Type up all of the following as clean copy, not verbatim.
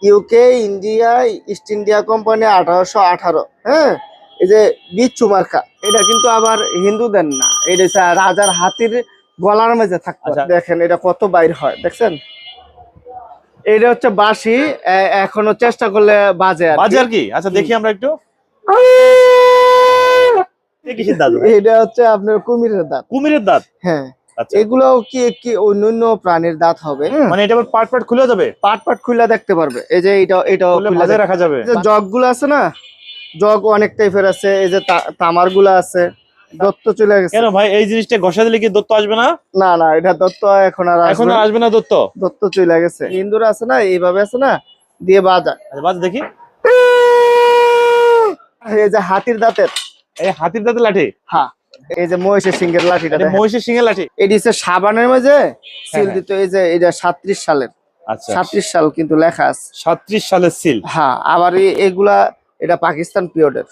UK, India, east India company 1818। হ্যাঁ, এই যে বিচ্ছু মার্কা, এটা কিন্তু আবার হিন্দুদের না, এটা হচ্ছে রাজার হাতির গলার মাঝে থাকতো। দেখেন এটা কত বাইর হয়, দেখছেন? এটা হচ্ছে বাঁশি, এখনো চেষ্টা করলে বাজে আর কি। আচ্ছা দেখি আমরা একটু। এটা হচ্ছে আপনার কুমিরের দাঁত। কুমিরের দাঁত? হ্যাঁ। এগুলো কি কি অন্যান্য প্রাণীর দাঁত হবে? মানে এটা আবার পার্ট পার্ট খুলে যাবে? পার্ট পার্ট খুলে দেখতে পারবে। এই যে এটা খুলে রাখা যাবে। যে জগগুলো আছে না, জগ অনেক টাইপের আছে। এই যে তামার গুলা আছে, দত্ত চলে গেছে। কেন ভাই, এই জিনিসটা ঘষা দিলে কি দত্ত আসবে না? না না, এটা দত্ত এখন আর আসবে না। দত্ত চলে গেছে। হিন্দুরা আছে না, এইভাবে আছে না, দিয়ে বাজা। বাজা দেখি। এই যে হাতির দাঁতের, এই হাতির দাঁতের লাঠি। হ্যাঁ, এই যে মহিষের সিংহের লাঠিটা, মহিষের সিংহের লাঠি। এটি হচ্ছে সাবানের মাঝে সিল দিত। এই যে এটা 37 সালের। আচ্ছা, 37 সাল কিন্তু লেখা আছে, 37 সালের সিল। হ্যাঁ, আবার এগুলা এটা পাকিস্তান পিরিয়ডের।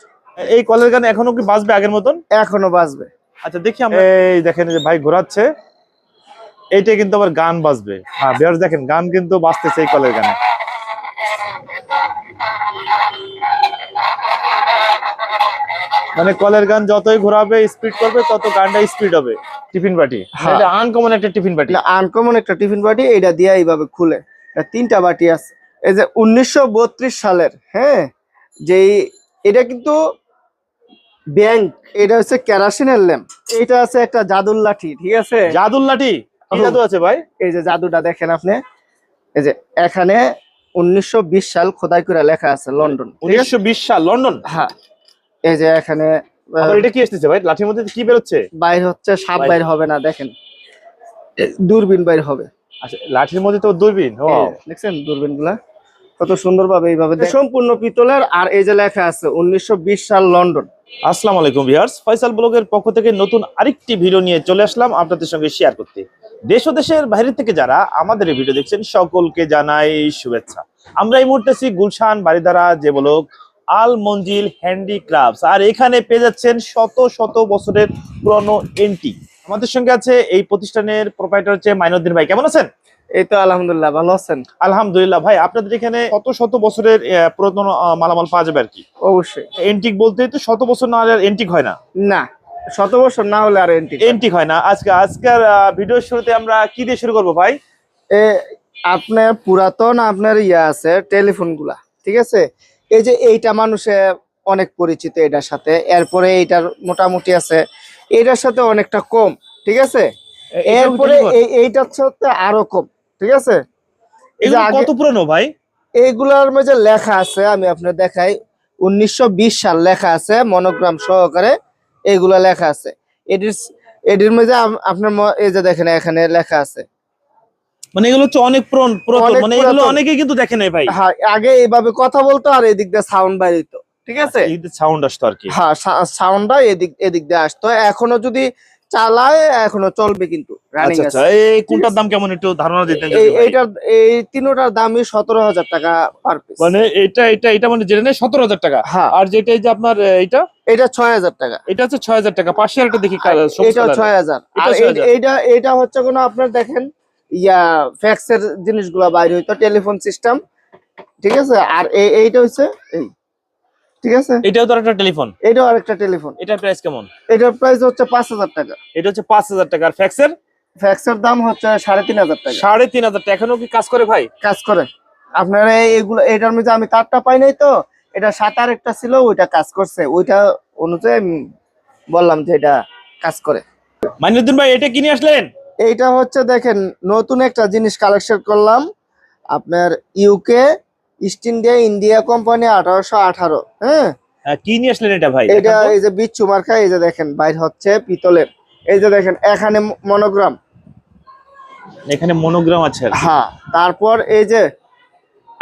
এই কলের গান এখনো কি বাজবে আগের মতন? এখনো বাজবে। আচ্ছা দেখি আমরা। এই দেখেন যে ভাই ঘোরাচ্ছে, এইটা কিন্তু আবার গান বাজবে। হ্যাঁ ভিউয়ার্স দেখেন, গান কিন্তু বাজতেছে এই কলের গানে। মানে কলের গান যতই ঘোরাবে, স্পিড করবে, তত গানটা স্পিড হবে। টিফিন বাটি, এটা আনকমন একটা টিফিন বাটি। আনকমন একটা টিফিন বাটি। এটা দিয়ে এইভাবে খুলে, তিনটা বাটি আছে। এই যে 1932 সালের। হ্যাঁ, যে এটা কিন্তু ব্যাংক, এটা হচ্ছে কেরাসিনের ল্যাম্প। এটা আছে একটা জাদুর লাঠি, ঠিক আছে? জাদুর লাঠি? কি জাদু আছে ভাই? এই যে জাদুটা দেখেন আপনি, এই যে এখানে 1920 সাল খোদাই করে লেখা আছে, লন্ডন। 1920 সাল, লন্ডন। হ্যাঁ, এই যে এখানে এটা কি আসতেছে ভাই? লাঠির মধ্যে কি বের হচ্ছে? বাইর হচ্ছে, সাপ বাইর হবে না, দেখেন দূরবীন বাইর হবে। আচ্ছা, লাঠির মধ্যে তো দূরবীন। দেখছেন দূরবীন গুলা কত সুন্দর ভাবে এইভাবে সম্পূর্ণ পিতলের। আর এই যে লেখা আছে 1920 সাল, লন্ডন। আসসালামু আলাইকুম ভিউয়ার্স, ফয়সাল ব্লগের পক্ষ থেকে নতুন আরেকটি ভিডিও নিয়ে চলে আসলাম আপনাদের সঙ্গে শেয়ার করতে। দেশ ও দেশের বাইরে থেকে যারা আমাদের এই ভিডিও দেখছেন, সকলকে জানাই শুভেচ্ছা। আমরা এই মুহূর্তে আছি গুলশান বারিধারা যে ব্লক আল মঞ্জিল হ্যান্ডিক্রাফটস। আর এখানে পেয়ে যাচ্ছেন শত শত বছরের পুরনো এন্টিক। আমাদের সঙ্গে আছে এই প্রতিষ্ঠানের প্রোপাইটার হচ্ছে মাইনুদ্দিন ভাই। কেমন আছেন? এই তো আলহামদুলিল্লাহ, ভালো আছেন? আলহামদুলিল্লাহ। ভাই আপনাদের এখানে শত শত বছরের পুরাতন মালামাল পাওয়া যাবে আর কি? অবশ্যই। এন্টিক বলতে তো শত বছর না হলে এন্টিক হয় না। না, 100 বছর না হলে আর এন্টিক হয় না। আজকের ভিডিওর শুরুতে আমরা কি দিয়ে শুরু করব ভাই? আপনার পুরাতন আপনার আছে টেলিফোন গুলা, ঠিক আছে? এই যে এইটা মানুষে অনেক পরিচিত এটার সাথে। এরপরে এইটার মোটামুটি আছে, এটার সাথে অনেকটা কম, ঠিক আছে? এরপরে এইটার সাথে আরো কম, ঠিক আছে? কত পুরনো ভাই? এইগুলার মধ্যে লেখা আছে, আমি আপনার দেখাই। 1920 সাল লেখা আছে, মনোগ্রাম সহকারে এগুলা লেখা আছে। এটির মধ্যে আপনার এই যে দেখেন এখানে লেখা আছে। মানে এগুলো হচ্ছে অনেক পুরাতন, মানে এগুলো অনেকেই কিন্তু দেখে নাই ভাই। হ্যাঁ, আগে এইভাবে কথা বলতো আর এদিক দিয়ে সাউন্ড বাইর হইতো, ঠিক আছে? সাউন্ড আসতো আর কি। হ্যাঁ, সাউন্ডটা এদিক দিয়ে আসতো। এখনো যদি চালায় এখনো চলবে, কিন্তু রানিং আছে। এই কোনটার দাম কেমন একটু ধারণা দিতেন? এইটার এই তিনটার দামই 17,000 টাকা পার পিস। মানে এটা মানে যেটা নেই 17,000 টাকা। হ্যাঁ। আর যেটা এই যে আপনার এটা 6,000 টাকা। এটা হচ্ছে 6,000 টাকা। পাশে একটা দেখি, এটা 6,000। আর এটা হচ্ছে কোনো আপনার দেখেন ফ্যাক্সের জিনিসগুলো বাইরে হইতো, টেলিফোন সিস্টেম, ঠিক আছে? আর এইটা হচ্ছে এই, ঠিক আছে? এটাও তো একটা টেলিফোন। এটাও আরেকটা টেলিফোন। এটার প্রাইস কেমন? এটার প্রাইস হচ্ছে 5,000 টাকা। এটা হচ্ছে 5,000 টাকা। আর ফ্যাক্সের দাম হচ্ছে 3,500 টাকা। 3,500 টাকা। এখনো কি কাজ করে ভাই? কাজ করে। আপনারা এইগুলো, এটার মধ্যে আমি তারটা পাই নাই তো, এটা সাথে আরেকটা ছিল, ওইটা কাজ করছে। ওইটা অনুযায়ী আমি বললাম যে এটা কাজ করে। মাইনুদ্দিন ভাই, এটা কিনে আসলেন? এইটা হচ্ছে দেখেন নতুন একটা জিনিস কালেকশন করলাম, আপনার UK, east India, India company 1818। হ্যাঁ, কি নিয়ে আসলেন এটা ভাই? এটা এই যে বিচ্ছু মার্কা, এই যে দেখেন বাইর হচ্ছে পিতলের। এই যে দেখেন এখানে মনোগ্রাম, এখানে মনোগ্রাম আছে। হ্যাঁ, তারপর এই যে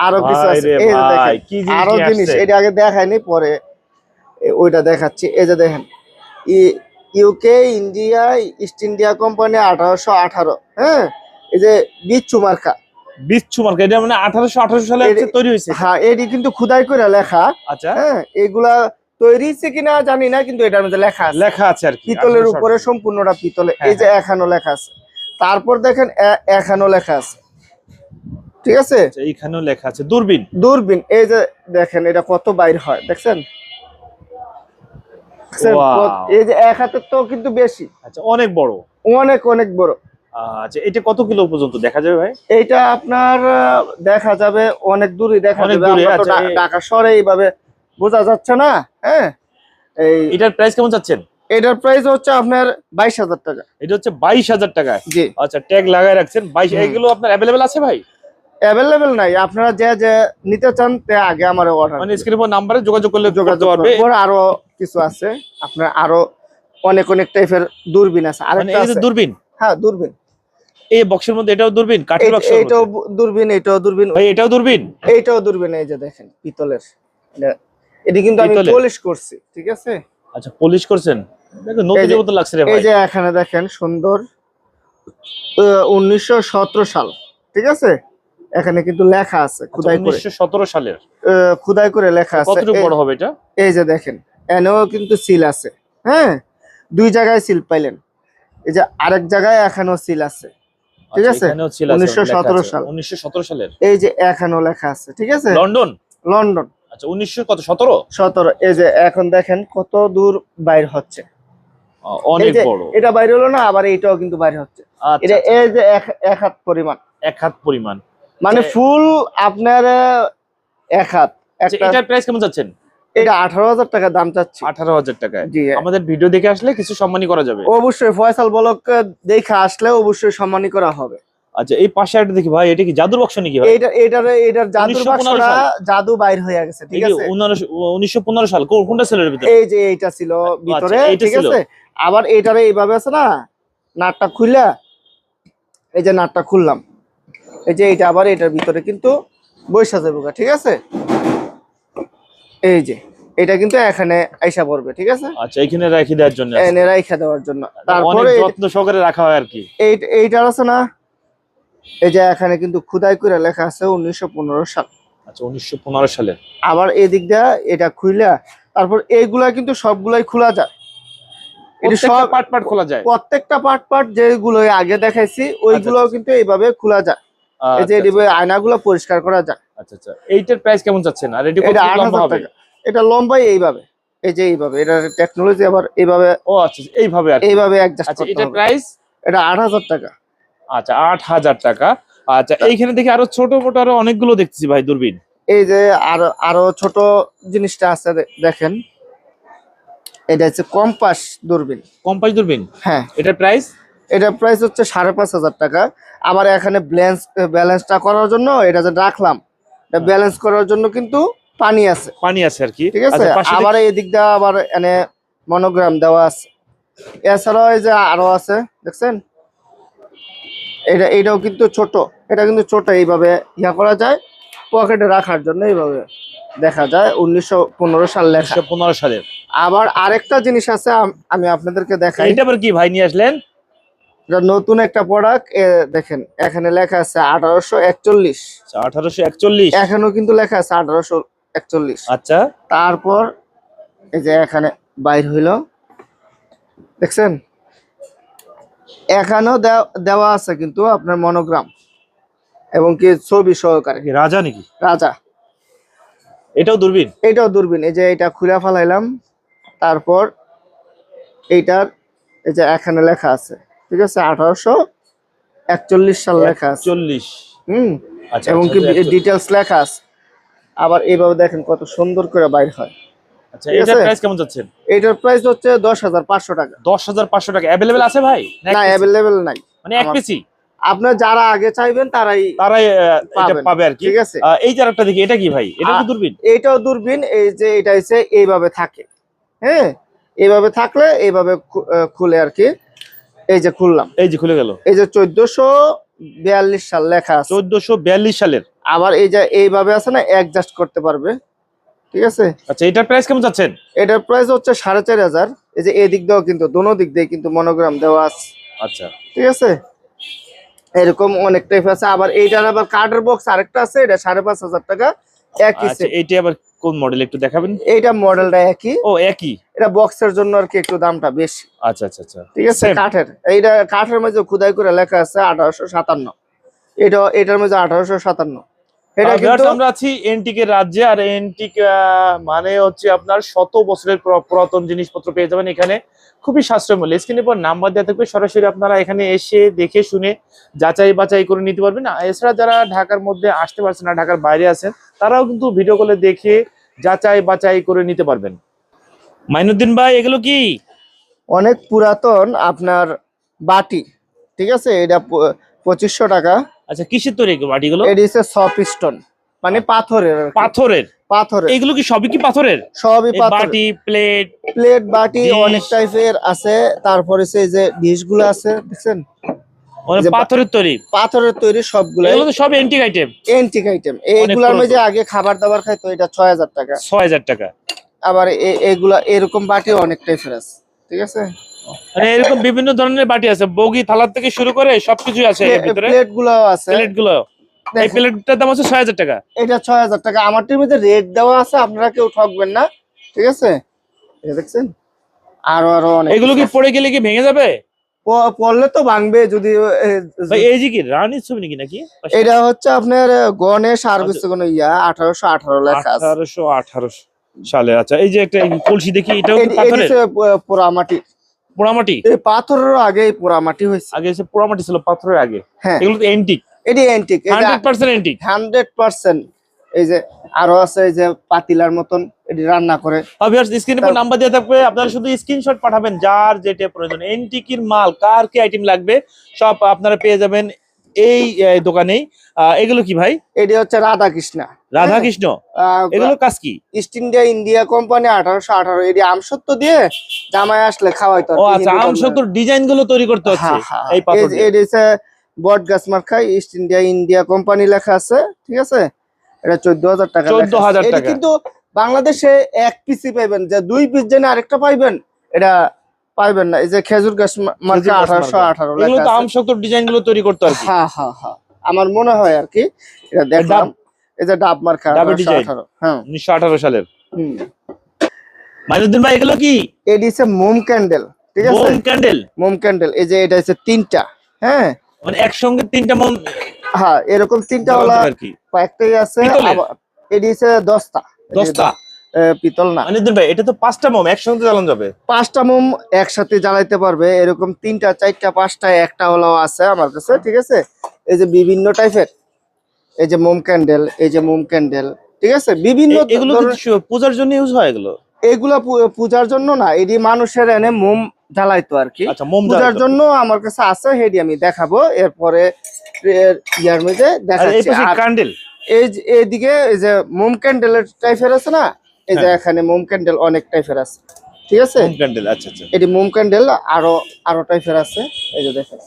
আরো কিছু আছে। এই যে দেখেন আরো জিনিস, এটা আগে দেখাইনি, পরে ওইটা দেখাচ্ছি। এই যে দেখেন UK, India, east India company 1818। হ্যাঁ, এই যে বিচ্ছু মার্কা। এটা মানে 1818 সালে তৈরি হয়েছে। হ্যাঁ, এটি কিন্তু খোদাই করে লেখা। আচ্ছা, হ্যাঁ, এগুলা তৈরি হয়েছে কিনা জানি না, কিন্তু এটার মধ্যে লেখা আছে আর কি। পিতলের উপরে সম্পূর্ণটা পিতলে। এই যে এখানেও লেখা আছে। তারপর দেখেন এখানেও লেখা আছে। ঠিক আছে। আচ্ছা, এইখানেও লেখা আছে দূরবীন। দূরবীন, এই যে দেখেন এটা কত বাইর হয় দেখছেন। Wow! এই যে এক হাতের তো কিন্তু বেশি। আচ্ছা, অনেক বড়। অনেক অনেক বড়। আচ্ছা, এটা কত কিলো পর্যন্ত দেখা যাবে ভাই? এইটা আপনার দেখা যাবে অনেক দূরে দেখা অনেক যাবে। দূরে। আমরা তো আচ্ছা, ঢাকা শহরে এইভাবে বোঝা যাচ্ছে না। হ্যাঁ, এটার প্রাইস কেমন যাচ্ছেন? এটার প্রাইস হচ্ছে আপনার 22,000 টাকা। এটা হচ্ছে 22,000 টাকা। জি। আচ্ছা, ট্যাগ লাগায় রাখছেন 22। এগুলো আপনার অ্যাভেলেবেল আছে ভাই? অ্যাভেলেবেল নাই, আপনারা যে যে নিতে চান তে আগে আমার অর্ডার মানে স্ক্রিনের উপর নাম্বারে যোগাযোগ করলে করতে পারবে। পরে আরো কিছু আছে আপনার, আরো অনেক অনেক টাইপের দূরবীন আছে। মানে আরেকটা এই যে আছে দূরবীন। হ্যাঁ দূরবীন, এই বক্সের মধ্যে এটাও দূরবীন, কাঠের বাক্সের মধ্যে। এইটাও দূরবীন, এইটাও দূরবীন, ভাই এটাও দূরবীন। এইটাও দূরবীন। এই যে দেখেন পিতলের, এটি কিন্তু আমি পিতলের? পলিশ করছি, ঠিক আছে। আচ্ছা, পলিশ করছেন। দেখো নতুনের মতো লাগছে রে ভাই। এই যে এখানে দেখেন সুন্দর 1917 সাল, ঠিক আছে। এখানে কিন্তু লেখা আছে খোদাই করে, 1917 সালের। খোদাই করে লেখা আছে। কতটুকু বড় হবে এটা? এই যে দেখেন এনেও কিন্তু সিল আছে। হ্যাঁ, দুই জায়গায় সিল পাইলেন। এই যে আরেক জায়গায় এখানেও সিল আছে, ঠিক আছে। 1917 সাল, 1917 সালের। এই যে এখানেও লেখা আছে, ঠিক আছে। লন্ডন। লন্ডন। আচ্ছা, 1917। 17। এই যে এখন দেখেন কত দূর বাইর হচ্ছে। অনেক বড়। এটা বাইরে হলো না, আবার এইটাও কিন্তু বাইরে হচ্ছে। এটা এই যে এক হাত পরিমাণ, এক হাত পরিমাণ, মানে ফুল আপনার এক হাত। এটার প্রাইস কেমন যাচ্ছেন? এটা 18,000 টাকা দাম চাচ্ছি। 18,000 টাকায়। জি। আমাদের ভিডিও দেখে আসলে কিছু সম্মানী করা যাবে অবশ্যই, ফয়সাল ব্লগ দেখে আসলে অবশ্যই সম্মানী করা হবে। আচ্ছা, এই পাশে একটা দেখি ভাই, এটা কি জাদুর বাক্স নাকি ভাই? এটার জাদুর বাক্সটা জাদু বাইর হয়ে গেছে, ঠিক আছে। 1915 সাল। কোনটা ছিল এর ভিতরে? এই যে এইটা ছিল ভিতরে, ঠিক আছে। আবার এইটারে এইভাবে আছে না, নাটটা খুললা, এই যে নাটটা খুললাম, এই যে এইটা আবার এটার ভিতরে কিন্তু বৈশা যাবে, ঠিক আছে। এই যে এটা কিন্তু এখানে আইসা পড়বে, ঠিক আছে। আচ্ছা, এখানে রাখি দেওয়ার জন্য, এনে রাখা দেওয়ার জন্য। তারপরে যত্ন সহকারে রাখা হয় আর কি। এইটার আছে না, এই যে এখানে কিন্তু খোদাই করে লেখা আছে 1915 সাল। আচ্ছা, 1915 সালে। আবার এদিক দিয়ে এটা খুইলা, তারপর এইগুলা কিন্তু সবগুলাই খোলা যায়। এটা সব পার্ট পার্ট খোলা যায়। প্রত্যেকটা পার্ট যেগুলো আগে দেখাইছি ওইগুলোও কিন্তু এইভাবে খোলা যায়। এই যে আয়নাগুলো পরিষ্কার করা যায়। আচ্ছা আচ্ছা, এইটার প্রাইস কেমন যাচ্ছে? আর এটা কত লম্বা হবে? এটা লম্বাই এইভাবে, এই যে এইভাবে, এটা টেকনোলজি আবার এইভাবে। ও আচ্ছা, এইভাবে আর এইভাবে অ্যাডজাস্ট করতে হবে। আচ্ছা, এটার প্রাইস? এটা 8,000 টাকা। আচ্ছা, 8,000 টাকা। আচ্ছা, এইখানে দেখি আরো ছোট মোটো আরো অনেকগুলো দেখতেছি ভাই দূরবীন। এই যে আরো ছোট জিনিসটা আছে দেখেন, এটা হচ্ছে কম্পাস দূরবীন। কম্পাস দূরবীন? হ্যাঁ। এটার প্রাইস? এটার প্রাইস হচ্ছে 5,500 টাকা। আবার এখানে ব্যালেন্সটা করার জন্য এটা যে রাখলাম, এটা ব্যালেন্স করার জন্য কিন্তু পানি আছে আর কি, ঠিক আছে। আবার এই দিক দিয়ে আবার এনে মনোগ্রাম দেওয়া আছে। এছাড়াও এই যে আরো আছে দেখছেন, এইটাও কিন্তু ছোট, এটা কিন্তু ছোট, এইভাবে ইয়া করা যায় পকেটে রাখার জন্য, এইভাবে দেখা যায় 1915 সাল লেখা। 1915 সালের। আবার আরেকটা জিনিস আছে, আমি আপনাদেরকে দেখাই। এটা আবার কি ভাই নিয়ে আসলেন? এটা নতুন একটা প্রোডাক্ট, দেখেন এখানে লেখা আছে 1841। 1841? এখানেও কিন্তু লেখা আছে 1841। আচ্ছা, তারপর এই যে এখানে বাইর হইল দেখছেন, এখানেও দেওয়া আছে কিন্তু আপনার মনোগ্রাম এবং কি ছবি সহকারে। রাজা নাকি? রাজা। এটাও দূরবীন? এটাও দূরবীন। এই যে এটা খুলে ফেলাইলাম, তারপর এইটার এই যে এখানে লেখা আছে, ঠিক আছে, 1841 সাল লেখা আছে। 41? আচ্ছা, এবং কি ডিটেইলস লেখা আছে। আবার এইভাবে দেখেন কত সুন্দর করে বাইর হয়। আচ্ছা, এটার প্রাইস কেমন যাচ্ছেন? এটার প্রাইস হচ্ছে 10,500 টাকা। 10,500 টাকা। अवेलेबल আছে ভাই? না, अवेलेबल নাই। মানে এক পিসি? আপনার যারা আগে চাইবেন তারাই এটা পাবে আর কি, ঠিক আছে। এই যারটা দেখি, এটা কি ভাই? এটা কি দূরবীন? এটাও দূরবীন। এই যে এটা হচ্ছে এইভাবে থাকে, হ্যাঁ, এইভাবে থাকলে এইভাবে খুলে আর কি। এই যে খুললাম, এই যে খুলে গেল। এই যে 1442 সাল লেখা আছে। 1442 সালের। আবার এই যে এইভাবে আছে না, অ্যাডজাস্ট করতে পারবে, ঠিক আছে। আচ্ছা, এটার প্রাইস কেমন যাচ্ছেন? এটার প্রাইস হচ্ছে 4,500। এই যে এই দিক দিয়েও কিন্তু দোনো দিক দিয়ে কিন্তু মনোগ্রাম দেওয়া আছে। আচ্ছা, ঠিক আছে, এরকম অনেক টাইপ আছে। আবার এইটার আবার কার্ডের বক্স আরেকটা আছে, এটা 5,500 টাকা একই। আচ্ছা, এইটা আবার কোন মডেল একটু দেখাবেন? এইটা মডেলটা একই। ও একই। এটা বক্সের জন্য আর কি একটু দামটা বেশি। আচ্ছা আচ্ছা আচ্ছা, ঠিক আছে। কাঠের, এইটা কাঠের মধ্যে খোদাই করে লেখা আছে 1857। এটার মধ্যে 1857। এটা ভিউয়ার্স, কিন্তু আমরা আছি এন্টিকের রাজ্যে, আর এন্টিক মানে হচ্ছে আপনার শত বছরের পুরাতন জিনিসপত্র পেয়ে যাবেন এখানে খুবই সাশ্রয় মূল্যে। স্ক্রিনের পর নাম্বার দেওয়া থাকবে, সরাসরি আপনারা এখানে এসে দেখে শুনে যাচাই বাছাই করে নিতে পারবেন। এছাড়া যারা ঢাকার মধ্যে আসতে পারছেন না, ঢাকার বাইরে আছেন, তারাও কিন্তু ভিডিও কলে দেখে যাচাই বাছাই করে নিতে পারবেন। মাইনুদ্দিন ভাই, এগুলো কি? অনেক পুরাতন আপনার বাটি, ঠিক আছে, এটা 2500 টাকা। আচ্ছা, কিসের তৈরি বাটিগুলো? এটি হচ্ছে সফট স্টোন, মানে পাথরের আর কি। পাথরের? পাথরের। এগুলো কি সবই কি পাথরের? সবই এই পাথরের। বাটি, প্লেট, প্লেট, বাটি ডিশ। অনেক টাইপের আছে। তারপরে সেই যে ডিশগুলো আছে দেখছেন, যে পাথরের তৈরি? পাথরের তৈরি সবগুলো। এগুলো তো সব এন্টিক আইটেম। Antique item. এইগুলার মধ্যে আগে খাবার দাবার খাইতো, এটা 6000 টাকা। 6000 টাকা। আবার এগুলা এরকম বাটি অনেক টাইপের আছে, ঠিক আছে। মানে এরকম বিভিন্ন ধরনের বাটি আছে, বগি থালা থেকে শুরু করে সবকিছু আছে এর ভিতরে। প্লেট গুলাও আছে। প্লেট গুলো, এই প্লেটটার দাম হচ্ছে 6000 টাকা। এটা 6000 টাকা। আমারটির মধ্যে রেট দেওয়া আছে, আপনারা কেউ ঠকবেন না, ঠিক আছে। এটা দেখছেন, আরো অনেক। এগুলো কি পড়ে গেলে কি ভেঙে যাবে? পড়লে তো ভাঙবে যদি। ভাই এই যে কি রানীর ছবি নাকি? এটা হচ্ছে আপনার গণেশ আর কিছু কোনো 1818 লেখা আছে। 1818 সালে। আচ্ছা, এই যে একটা কলসি দেখি, এটাও কি পাথরের? পোড়ামাটি। পোড়ামাটি? এই পাথরের আগে পোড়ামাটি হয়েছে। আগে এসে পোড়ামাটি ছিল, পাথরের আগে। হ্যাঁ, এগুলো তো এন্টিক। এটি এন্টিক, 100% এন্টিক। 100%। এই যে আরো আছে, এই যে পাতিলার মতন, এটি রান্না করে। ভিউয়ার্স, স্ক্রিনে পর নাম্বার দেওয়া থাকবে, আপনারা শুধু স্ক্রিনশট পাঠাবেন যার যেটা প্রয়োজন। এন্টিকের মাল, কার কি আইটেম লাগবে সব আপনারা পেয়ে যাবেন এই দোকানেই। এগুলো কি ভাই? এটি হচ্ছে রাধাকৃষ্ণ। রাধাকৃষ্ণ? এগুলো কাজ কি? East India company 1818। এটি আমসত্ব দিয়ে জামাই আসলে খাওয়াইতো। ও আচ্ছা, আমসত্বর ডিজাইন গুলো তৈরি করতে হচ্ছে এই পাথর দিয়ে। এটি হচ্ছে বট গাছ মার্কা, ইস্ট ইন্ডিয়া কোম্পানি লেখা আছে, ঠিক আছে। এটা 14000 টাকা। 14000 টাকা। কিন্তু বাংলাদেশে এক পিসই পাইবেন, যে 2 পিস জেনে আরেকটা পাইবেন, এটা পাইবেন না। এই যে খেজুর গাছ মার্কা 1818 এগুলো লেখা তো আছে। আমসত্বর ডিজাইন গুলো তৈরি করতে আর কি। হ্যাঁ হ্যাঁ হ্যাঁ, আমার মনে হয় আর কি। এটা দেখলাম, এই যে ডাব মার্কা 1818। হ্যাঁ, 1918 সালের। হুম। মাইনুদ্দিন ভাই, এগুলো কি? এটি হচ্ছে মোম ক্যান্ডেল, ঠিক আছে। মোম ক্যান্ডেল? মোম ক্যান্ডেল, এই যে এটা হচ্ছে 3টা। হ্যাঁ, মানে একসঙ্গে 3টা মোম? হ্যাঁ, এরকম 3টা ওলা আর কি কয়েকটাই আছে। এটি হচ্ছে 10টা। 10টা পিতল না। মাইনুদ্দিন ভাই, এটা তো 5টা মোম একসঙ্গে জ্বালানো যাবে? 5টা মোম একসাথে জ্বালাইতে পারবে, এরকম 3টা 4টা 5টা একটা ওলাও আছে আমার কাছে, ঠিক আছে। এই যে বিভিন্ন টাইপের, এই যে মোম ক্যান্ডেল, এই যে মোম ক্যান্ডেল, ঠিক আছে। বিভিন্ন এগুলো কি পূজার জন্য ইউজ হয়? এগুলা পূজার জন্য না, এটি মানুষের এনে মোম জ্বালাইতো আর কি। আচ্ছা, মোম পূজার জন্য আমার কাছে আছে, হেডি আমি দেখাবো এরপরে ইয়ার মধ্যে দেখাচ্ছি। আর ক্যান্ডেল এইদিকে এই যে মোম ক্যান্ডেলের টাইপের আছে না, এই যে এখানে মোম ক্যান্ডেল অনেক টাইপের আছে, ঠিক আছে। মোম ক্যান্ডেল, আচ্ছা আচ্ছা। এটি মোম ক্যান্ডেল আরো টাইপের আছে, এই যে দেখেন,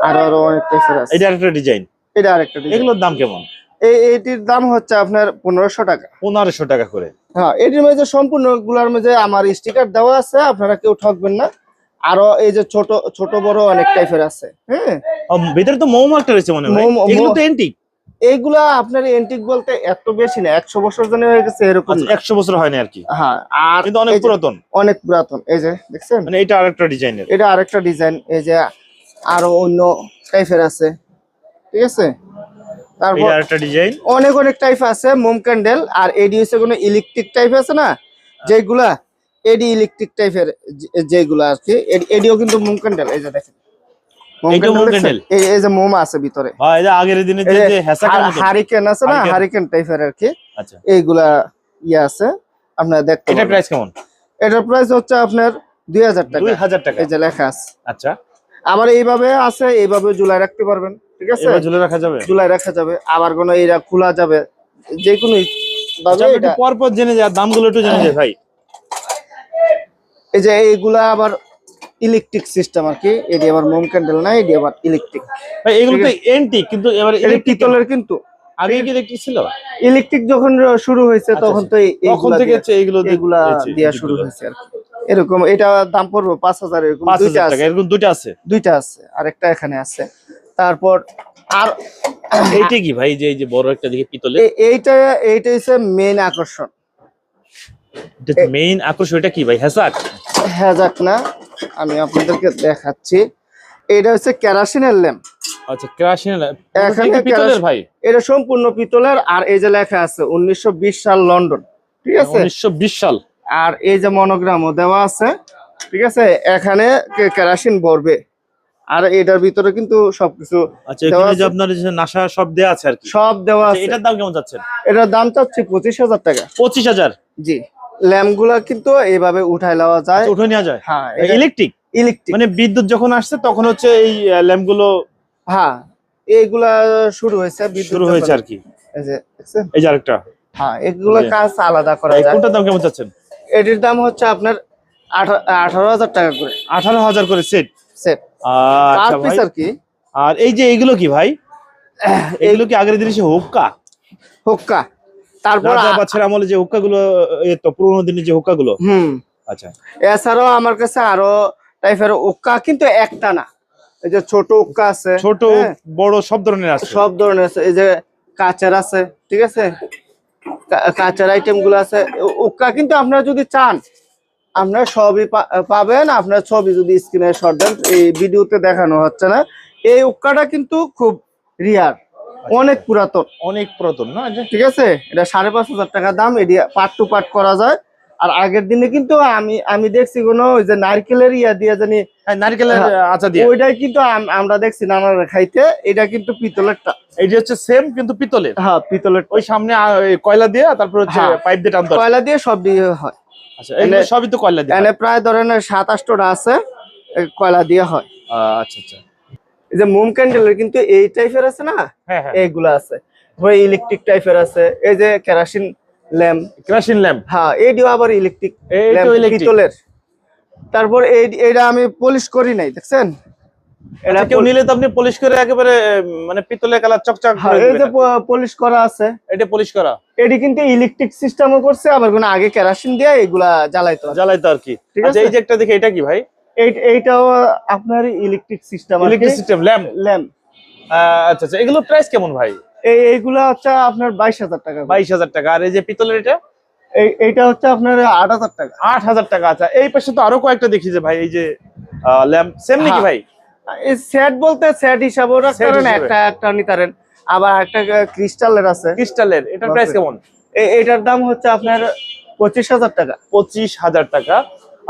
আরো অনেক টাইপের আছে। এটা আরেকটা ডিজাইন। এটা আরেকটা ডিজাইন। এগুলোর দাম কেমন? এইটির দাম হচ্ছে আপনার 1500 টাকা। 1500 টাকা করে? হ্যাঁ, এটির মধ্যে সম্পূর্ণ গুলার মধ্যে আমার স্টিকার দেওয়া আছে, আপনারা কেউ ঠকবেন না। আরো এই যে ছোট বড় অনেক টাইপের আছে। হ্যাঁ, ভিতরে তো মোম একটা রয়েছে মনে হয়। এগুলো তো এন্টিক? এইগুলা আপনার এন্টিক বলতে এত বেশি না, 100 বছর জন্য হয়ে গেছে এরকম। 100 বছর হয়নি আর কি। হ্যাঁ, আর কিন্তু অনেক পুরাতন। অনেক পুরাতন। এই যে দেখছেন, মানে এটা আরেকটা ডিজাইনের। এটা আরেকটা ডিজাইন। এই যে আরো অন্য টাইপের আছে, ঠিক আছে। তারপর আরেকটা ডিজাইন, অনেক টাইপ আছে মোম ক্যান্ডেল। আর এডি হচ্ছে কোনো ইলেকট্রিক টাইপ আছে না, যেগুলা এডি ইলেকট্রিক টাইপের, যেগুলা আর কি। এডিও কিন্তু মোম ক্যান্ডেল। এই যে দেখেন, এই যে মোম আছে ভিতরে। এই যে আগের দিনে যে হেসাকার মতো হারিকেন আছে না, হারিকেন টাইপের আর কি। আচ্ছা, এইগুলা আছে, আপনারা দেখতে পারেন। এটা প্রাইস কেমন? এটার প্রাইস হচ্ছে আপনার 2000 টাকা। 2000 টাকা? এই যে লেখা আছে। আচ্ছা, আবার এইভাবে আছে, এইভাবে ঝুলাই রাখতে পারবেন, ঠিক আছে। ঝুলে রাখা যাবে? ঝুলাই রাখা যাবে। আবার কোনো এরা খোলা যাবে, যে কোনো ভাবে। এটা পরপর জেনে যায়, দামগুলো একটু জেনে যায় ভাই। এই যে এইগুলা আবার ইলেকট্রিক সিস্টেম আর কি। এটি আবার মোম ক্যান্ডেল না, এটি আবার ইলেকট্রিক। ভাই এগুলো তো এন্টিক, কিন্তু এবারে পিতলের। কিন্তু আগে কি ইলেকট্রিক ছিল? ইলেকট্রিক যখন শুরু হয়েছে তখন তো তখন থেকে এগুলা দেয়া শুরু হয়েছে আর কি। এরকম এটা দাম পড়বে 5000। এরকম 5000 টাকা। এরকম দুইটা আছে। আরেকটা এখানে আছে। তারপর আর এইটা কি ভাই, যে এই যে বড় একটা দিকে পিতলের, এইটা হচ্ছে মেইন আকর্ষণ। এটা মেইন আকর্ষণ। এটা কি ভাই, হেসাক? হেজাক না, আমি আপনাদেরকে দেখাচ্ছি। এটা হচ্ছে কেরোসিনের ল্যাম্প। আচ্ছা কেরাসিন এখানে পিতলের ভাই, এটা সম্পূর্ণ পিতলের। আর এই যে লেখা আছে 1920 সাল লন্ডন, ঠিক আছে, 1920 সাল। আর এই যে মনোগ্রামও দেওয়া আছে, ঠিক আছে, এখানে কেরাসিন ভরবে। আর এটার ভিতরে কিন্তু সবকিছু আচ্ছা এখানে যে আপনার যে নাসা সব দেয়া আছে আর কি, সব দেওয়া আছে। এটার দাম কেমন যাচ্ছে? এটার দাম চাচ্ছি 25,000 টাকা। 25,000? জি, ল্যাম্প গুলা কিন্তু এইভাবে উঠায় নেওয়া যায়। উঠে নেওয়া যায়? হ্যাঁ, ইলেকট্রিক। ইলেকট্রিক মানে বিদ্যুৎ যখন আসছে তখন হচ্ছে এই ল্যাম্প গুলো, হ্যাঁ এইগুলা শুরু হয়েছে, শুরু হয়েছে আর কি। এই যে দেখছেন, এই যে আরেকটা, হ্যাঁ এগুলা কাজ আলাদা করা যায়। কোনটার দাম কেমন যাচ্ছেন? এটির দাম হচ্ছে আপনার 18,000 টাকা করে। 18,000 করে সেট? সেট আচ্ছা ভাই। আর কি। আর এই যে এগুলো কি ভাই? এগুলো কি আগের দিনের সে হুক্কা? হুক্কা, তারপর রাজা বাদশার আমলে যে হুক্কা গুলো, তো পুরোনো দিনের যে হুক্কা গুলো। আচ্ছা, এছাড়াও আমার কাছে আরো টাইপের হুক্কা, কিন্তু একটা না, এই যে ছোট হুক্কা আছে, ছোট বড় সব ধরনের আছে, সব ধরনের আছে। এই যে কাচের আছে, ঠিক আছে, কাচের আইটেম গুলো আছে। হুক্কা কিন্তু আপনারা যদি চান আপনারা সবই পাবেন। আপনার ছবি যদি স্ক্রিনে শট দেন, এই ভিডিওতে দেখানো হচ্ছে না, এই হুক্কাটা কিন্তু খুব রিয়ার, অনেক পুরাতন, অনেক পুরাতন না, ঠিক আছে। এটা 5,500 টাকা দাম। এটি পার্ট টু পার্ট করা যায়। আর আগের দিনে কিন্তু আমি দেখছি কোনো ওই যে নারকেলের ইয়া দিয়ে জানি, নারকেলের আচা দিয়ে, ওইটাই কিন্তু আমরা দেখছি নানারা খাইতে। এটা কিন্তু পিতলেরটা, এইটা হচ্ছে সেম কিন্তু পিতলের। হ্যাঁ পিতলের, ওই সামনে কয়লা দিয়ে, তারপর হচ্ছে পাইপ দিয়ে টানতে হয়। কয়লা দিয়ে সব দিয়ে হয়। আচ্ছা এগুলো সবই তো কয়লা দিয়ে? এনে প্রায় ধরেন 7-8টা আছে, কয়লা দিয়ে হয়। আচ্ছা আচ্ছা। এই যে মোম ক্যান্ডেলের কিন্তু এই টাইপের আছে না, হ্যাঁ হ্যাঁ, এইগুলা আছে। ওই ইলেকট্রিক টাইপের আছে। এই যে কেরাসিন ল্যাম্প, কেরাসিন ল্যাম্প, হ্যাঁ এইটিও আবার ইলেকট্রিক এইটাও ইলেকট্রিক, পিতলের। তারপর এইটা আমি পলিশ করি নাই, দেখছেন। এটা কেউ নিলে তো আপনি পলিশ করে একেবারে মানে পিতলের কালার চকচক করে এই যে দিবেন। পলিশ করা আছে, এটা পলিশ করা। এটি কিন্তু ইলেকট্রিক সিস্টেমও করছে, আবার কোনো আগে কেরাসিন দিয়ে এগুলা জ্বালাইতো আর কি। ঠিক আচ্ছা আছে, এই যে একটা দেখি, এটা কি ভাই? এইটাও আপনার electric system, electric system lamp. আচ্ছা আচ্ছা, এগুলো প্রাইস কেমন ভাই? এইগুলা হচ্ছে আপনার 22,000 টাকা। 22,000 টাকা। আর এই যে পিতলের এটা? এইটা হচ্ছে আপনার 8,000 টাকা। 8,000 টাকা। আচ্ছা এই পাশে তো আরো কয়েকটা দেখি যে ভাই, এই যে ল্যাম্প সেম নাকি ভাই? এই সেট বলতে সেট হিসাবেও রাখতে পারেন, একটা নিতে পারেন। আবার একটা ক্রিস্টালের আছে। ক্রিস্টালের এটার প্রাইস কেমন? এটার দাম হচ্ছে আপনার 25,000 টাকা। 25,000 টাকা।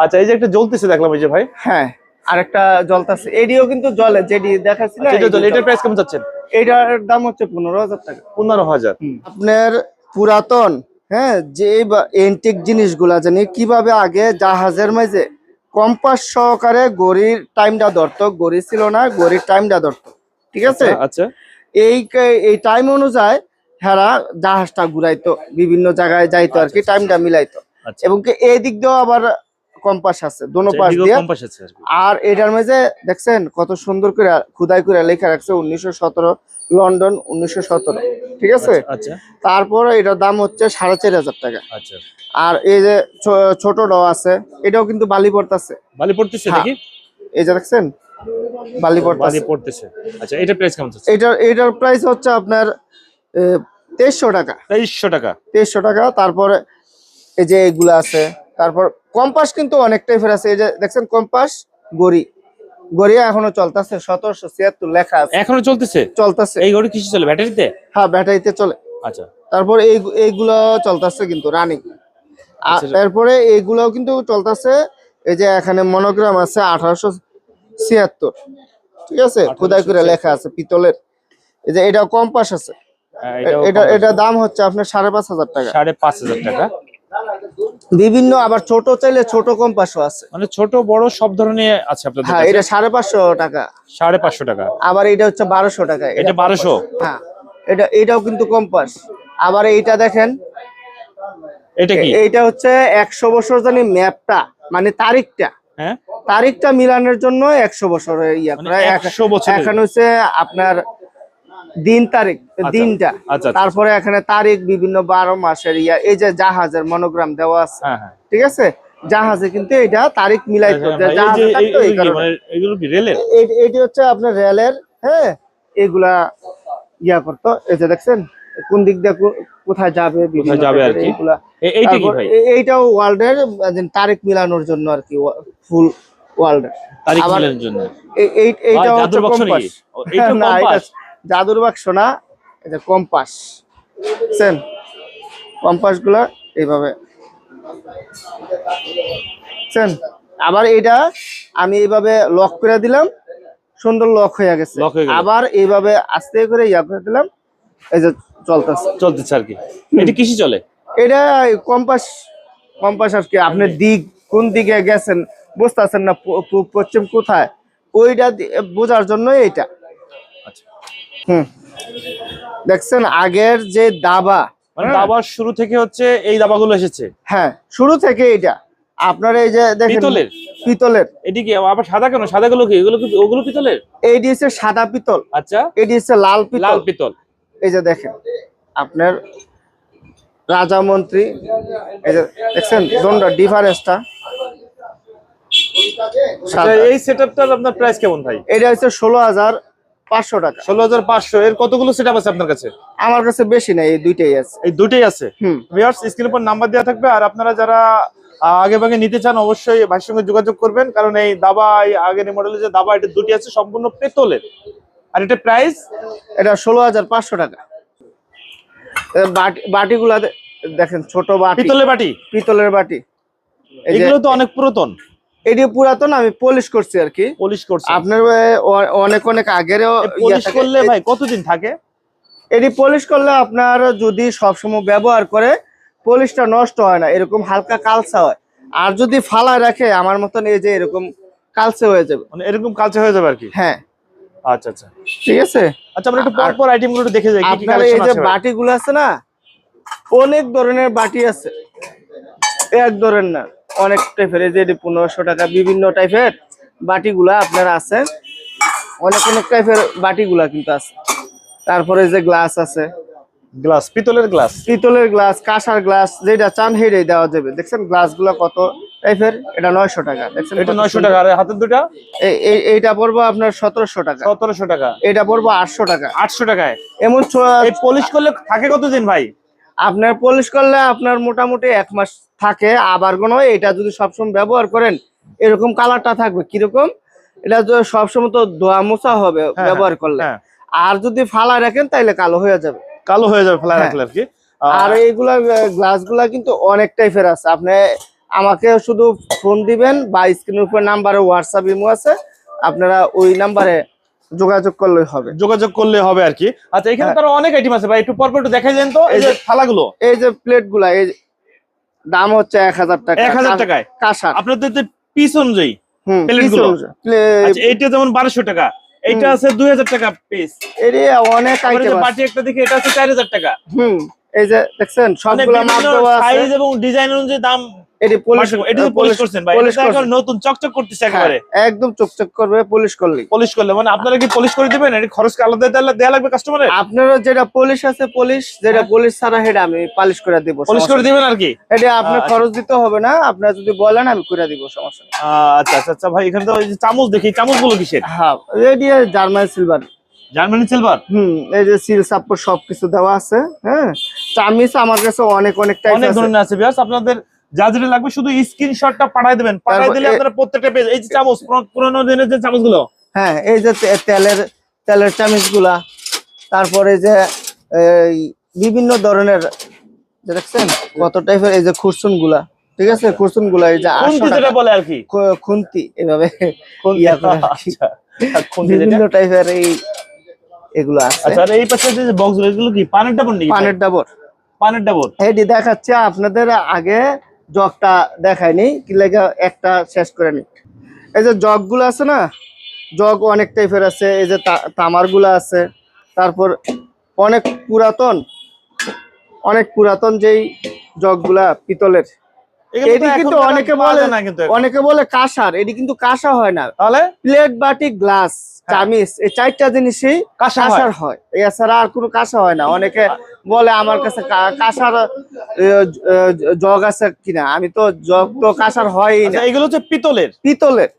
আচ্ছা এই যে একটা জ্বলতেছে দেখলাম, এই যে ভাই। হ্যাঁ, আরেকটা জ্বলতেছে, এডিও কিন্তু জ্বলে, যেটি দেখাচ্ছি না। এটার প্রাইস কেমন যাচ্ছেন? এটার দাম হচ্ছে 15,000 টাকা। 15,000। আপনার পুরাতন, হ্যাঁ, যে এন্টিক জিনিসগুলা জানি কিভাবে আগে জাহাজের মাঝে কম্পাস সহকারে ঘড়ির টাইমটা ধরতো, ঘড়ি ছিল না, ঘড়ির টাইমটা ধরতো, ঠিক আছে। আচ্ছা এই টাইম অনুযায়ী হেরা জাহাজটা ঘুরাইতো, বিভিন্ন জায়গায় যাইতো আর কি, টাইমটা মিলাইতো। এবং কি এই দিক দিয়েও আবার কম্পাস আছে, দোনো পাশ দিয়ে। আর এটার মাঝে দেখছেন কত সুন্দর করে খোদাই করে লেখা রাখছে 1917 লন্ডন 1917, ঠিক আছে। তারপর এটার দাম হচ্ছে 4,500 টাকা। আর এই যে ছোট ড আছে, এটাও কিন্তু বালি পড়তেছে। নাকি? এই যে দেখছেন বালি পড়তেছে। আচ্ছা এটার প্রাইস কেমন আছে? এটার প্রাইস হচ্ছে আপনার 2300 টাকা। 2300 টাকা। 2300 টাকা। তারপরে এই যে এগুলা আছে। তারপর কম্পাস কিন্তু অনেক টাইপের আছে। এই যে দেখছেন কম্পাস, ঘড়ি এখনো চলতেছে, 1776 লেখা আছে, এখনো চলতেছে। এই ঘড়ি কিসে চলে? ব্যাটারিতে? হ্যাঁ ব্যাটারিতে চলে। আচ্ছা। তারপর এইগুলো চলতেছে কিন্তু রানিং। তারপরে এইগুলাও কিন্তু চলতেছে। এই যে এখানে মনোগ্রাম আছে 1876, ঠিক আছে, খোদাই করে লেখা আছে পিতলের। এই যে এটা কম্পাস আছে, এটা দাম হচ্ছে আপনার 5,500 টাকা। 5,500 টাকা। বিভিন্ন আবার ছোট চাইলে ছোট কম্পাসও আছে, মানে ছোট বড় সব ধরনের আছে আপনাদের কাছে? হ্যাঁ, এটা 550 টাকা। 550 টাকা। আবার এটা হচ্ছে 1200 টাকা। এটা 1200? হ্যাঁ, এটাও কিন্তু কম্পাস। আবার এইটা দেখেন, এটা কি? এইটা হচ্ছে 100 বছর জানি ম্যাপটা, মানে তারিখটা, হ্যাঁ তারিখটা মিলানোর জন্য 100 বছরের ইয়া করা। 100 বছর। এখন হচ্ছে আপনার দিন তারিখ, দিনটা। তারপরে এখানে তারিখ, বিভিন্ন 12 মাসের ইয়া। এই যে জাহাজের মনোগ্রাম দেওয়া আছে, ঠিক আছে, জাহাজে কিন্তু এটা তারিখ মিলাইতো। এগুলো কি রেলের? এটি হচ্ছে আপনার রেলের, হ্যাঁ, এগুলা ইয়া করতো। এই যে দেখছেন কোন দিক দিয়ে কোথায় যাবে আর কি। এইটাও ওয়ার্ল্ডের তারিখ মিলানোর জন্য আর কি, ফুল ওয়ার্ল্ড তারিখ আবার মিলের জন্য এইটা হচ্ছে জাদুর বাক্স কম্পাস নাকি? এইটা না এটা কম্পাস। জাদুর বাক্স না, এটা কম্পাস। বুঝছেন, কম্পাস গুলা এইভাবে বুঝছেন। আবার এটা আমি এইভাবে লক করে দিলাম, সুন্দর লক হয়ে গেছে। লক হয়ে গেল। আবার এইভাবে আস্তে করে ইয়া করে দিলাম, এই যে চলতেছে। চলতেছে আর কি। এটা কিসে চলে? এটা কম্পাস, কম্পাস আর কি। আপনি দিক কোন দিকে গেছেন বুঝতেছেন না, পূব পশ্চিম কোথায়, ওইটা বোঝার জন্য এইটা। আচ্ছা, দেখছেন আগের যে দাবা, মানে দাবার শুরু থেকে হচ্ছে এই দাবাগুলো এসেছে। হ্যাঁ শুরু থেকে এইটা আপনার এই যে দেখেন পিতলের। পিতলের। এদিকে আবার সাদা কেন? সাদাগুলো কি? এগুলো কি ওগুলো পিতলের? এইটি হচ্ছে সাদা পিতল, আচ্ছা, এটি হচ্ছে লাল পিতল। লাল পিতল। এই যে দেখেন আপনার রাজা মন্ত্রী, এই যে দেখছেন দন্ডা ডিফারেন্সটা। আচ্ছা, এই সেটআপটার আপনার প্রাইস কেমন ভাই? এটা হচ্ছে 16,500 টাকা। 16,500। এর কতগুলো সেটআপ আছে আপনার কাছে? আমার কাছে বেশি নাই, এই দুইটাই আছে। এই দুটেই আছে। ভিউয়ার্স, স্ক্রিনের উপর নাম্বার দেওয়া থাকবে, আর আপনারা যারা আগে ভাগে নিতে চান অবশ্যই ভাইয়ের সঙ্গে যোগাযোগ করবেন, কারণ এই দাবা, এই আগের মডেলের যে দাবা, এটা দুটি আছে সম্পূর্ণ পেতলের। আর এটা প্রাইস? এটা 16,500 টাকা। বাটিগুলা দেখেন, ছোট বাটি, পিতলের বাটি, পিতলের বাটি। এগুলো তো অনেক পুরাতন। এটি পুরাতন, আমি পলিশ করছি আর কি। পলিশ করছে আপনার অনেক অনেক আগের পলিশ করলে ভাই কতদিন থাকে? এটি পলিশ করলে আপনার যদি সবসময় ব্যবহার করে পলিশটা নষ্ট হয় না, এরকম হালকা কালচা হয়। আর যদি ফালায় রাখে আমার মতন এই যে এরকম কালচে হয়ে যাবে, মানে এরকম কালচে হয়ে যাবে আর কি। হ্যাঁ আচ্ছা আচ্ছা ঠিক আছে। আচ্ছা, আমরা একটু পর পর আইটেমগুলো একটু দেখে যাই কি কি আপনার এই কালেকশন যে আছে ভাই। বাটিগুলো আছে না, অনেক ধরনের বাটি আছে, এক ধরনের না, অনেক টাইপের। এই যে 1500 টাকা বিভিন্ন টাইপের বাটিগুলা আপনার আছে, অনেক অনেক টাইপের বাটিগুলা কিন্তু আছে। তারপরে যে গ্লাস আছে, গ্লাস, পিতলের গ্লাস, পিতলের গ্লাস, কাঁসার গ্লাস, যেটা চান হেডেই দেওয়া যাবে। দেখছেন গ্লাসগুলো কত টাইপের, এটা 900 টাকা। দেখছেন এটা 900 টাকা। আর হাতের দুটা? এইটা পড়বো আপনার 1700 টাকা। 1700 টাকা। এটা পড়বো 800 টাকা। 800 টাকায়। এমন এই পলিশ করলে থাকে কতদিন ভাই? আপনার পলিশ করলে আপনার মোটামুটি 1 মাস থাকে। আবার কোনো এটা যদি সবসময় ব্যবহার করেন এরকম কালারটা থাকবে কিরকম, এটা সবসময় তো ধোয়া মোছা হবে ব্যবহার করলে। আর যদি ফালা রাখেন তাইলে কালো হয়ে যাবে, কালো হয়ে যাবে ফেলা রাখলে আর কি। আর এইগুলা গ্লাসগুলা কিন্তু অনেক টাইপের আছে। আপনি আমাকে শুধু ফোন দিবেন বা স্ক্রিনের উপর নাম্বারে হোয়াটসঅ্যাপ ইমো আছে, আপনারা ওই নাম্বারে যোগাযোগ করলেই হবে। যোগাযোগ করলে হবে আর কি। আচ্ছা, এখানে তো অনেক আইটেম আছে ভাই, একটু পর পর একটু দেখাই দেন তো। এই যে থালাগুলো, এই যে প্লেটগুলা, এই দাম হচ্ছে 1000 টাকা। 1000 টাকায় কাঁসার। আপনাদের তো পিস অনুযায়ী প্লেটগুলো। আচ্ছা, এইটা যেমন 1200 টাকা, এইটা আছে 2000 টাকা পিস। এর অনেক আইটেম আছে। বাটি একটা দেখি, এটা আছে 4000 টাকা। এই যে দেখছেন সবগুলা মাপ দেওয়া আছে, সাইজ এবং ডিজাইন অনুযায়ী দাম। এটি পলিশ, এটা তো পলিশ করছেন ভাই, এটা এখন নতুন চকচক করতেছে একেবারে। একদম চকচক করবে পলিশ করলে। পলিশ করলে মানে আপনারা কি পলিশ করে দিবেন? এর খরচ কি আলাদা দেয়া লাগবে কাস্টমারের? আপনারা যেটা পলিশ আছে পলিশ, যেটা পলিশ ছাড়া সেটা আমি পলিশ করে দিব। পলিশ করে দিবেন আর কি। এটা আপনার খরচ দিতে হবে না, আপনারা যদি বলেন আমি করে দিব, সমস্যা নেই। আচ্ছা আচ্ছা আচ্ছা ভাই, এখানে তো এই যে চামচ দেখি, চামচগুলো কিসের? হ্যাঁ এটি জার্মান সিলভার। Germany silver. এই যে সিল সাপোর্ট সবকিছু দেওয়া আছে। হ্যাঁ, চামিচ আমার কাছে অনেক অনেক টাইপ অনেক আছে। ধরনের আছে ভিউয়ার্স, আপনাদের যা যেটা লাগবে শুধু স্ক্রিনশটটা পাঠিয়ে দিবেন। পাঠিয়ে দিলে আপনারা প্রত্যেকটা পেজ, এই যে চামচ, পুরোনো দিনের যে চামচগুলো, হ্যাঁ এই যে তেলের চামচগুলা, তারপরে যে এই বিভিন্ন ধরনের দেখছেন কত টাইপের, এই যে খুরসুনগুলা, ঠিক আছে খুরসুনগুলা, এই যে 800 টাকা বলে আর কি, খুন্তি, এভাবে ইয়া করে আর কি। বিভিন্ন টাইপের এই এগুলো আছে। আচ্ছা, আর এই পাশে যে বক্সগুলো, এগুলো কি পানের ডাবর নাকি? পানের ডাবর। পানের ডাবর এইটি দেখাচ্ছে আপনাদের, আগে জগটা দেখায়নি কি লাগে, একটা শেষ করে নি। এই যে জগগুলো আছে না, জগ অনেক টাইপের আছে। এই যে তামার গুলা আছে, তারপর অনেক পুরাতন যেই জগগুলা পিতলের, এটি কিন্তু অনেকে বলে কাঁসার, এটি কিন্তু কাঁসা হয় না। তাহলে প্লেট, বাটি, গ্লাস, চামিচ, এই 4টা জিনিসই কাঁসার হয়, এছাড়া আর কোনো কাঁসা হয় না। অনেকে বলে আমার কাছে কাঁসার জগ আছে কিনা, আমি তো জগ তো কাঁসার হয় না। এগুলো হচ্ছে পিতলের,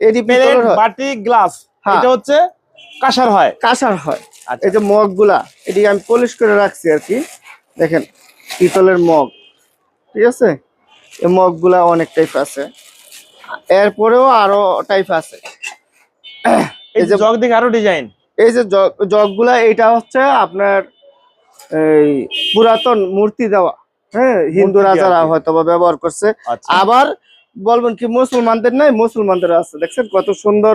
এটি পিতলের বাটি, গ্লাস, এটা হচ্ছে কাঁসার হয়, কাঁসার হয়। এই যে মগ গুলা, এটি আমি পলিশ করে রাখছি আর কি। দেখেন পিতলের মগ, ঠিক আছে, এই মগ গুলা অনেক টাইপ আছে। এরপরেও আরো টাইপ আছে। এই যে জগ দেখে আরো ডিজাইন। এই যে জগগুলা, এটা হচ্ছে আপনার এই পুরাতন মূর্তি দেওয়া, হ্যাঁ, হিন্দু রাজারা হয়তো ব্যবহার করছে। আবার বলবেন কি মুসলমানদের নাই, মুসলমানদের আছে। দেখছেন কত সুন্দর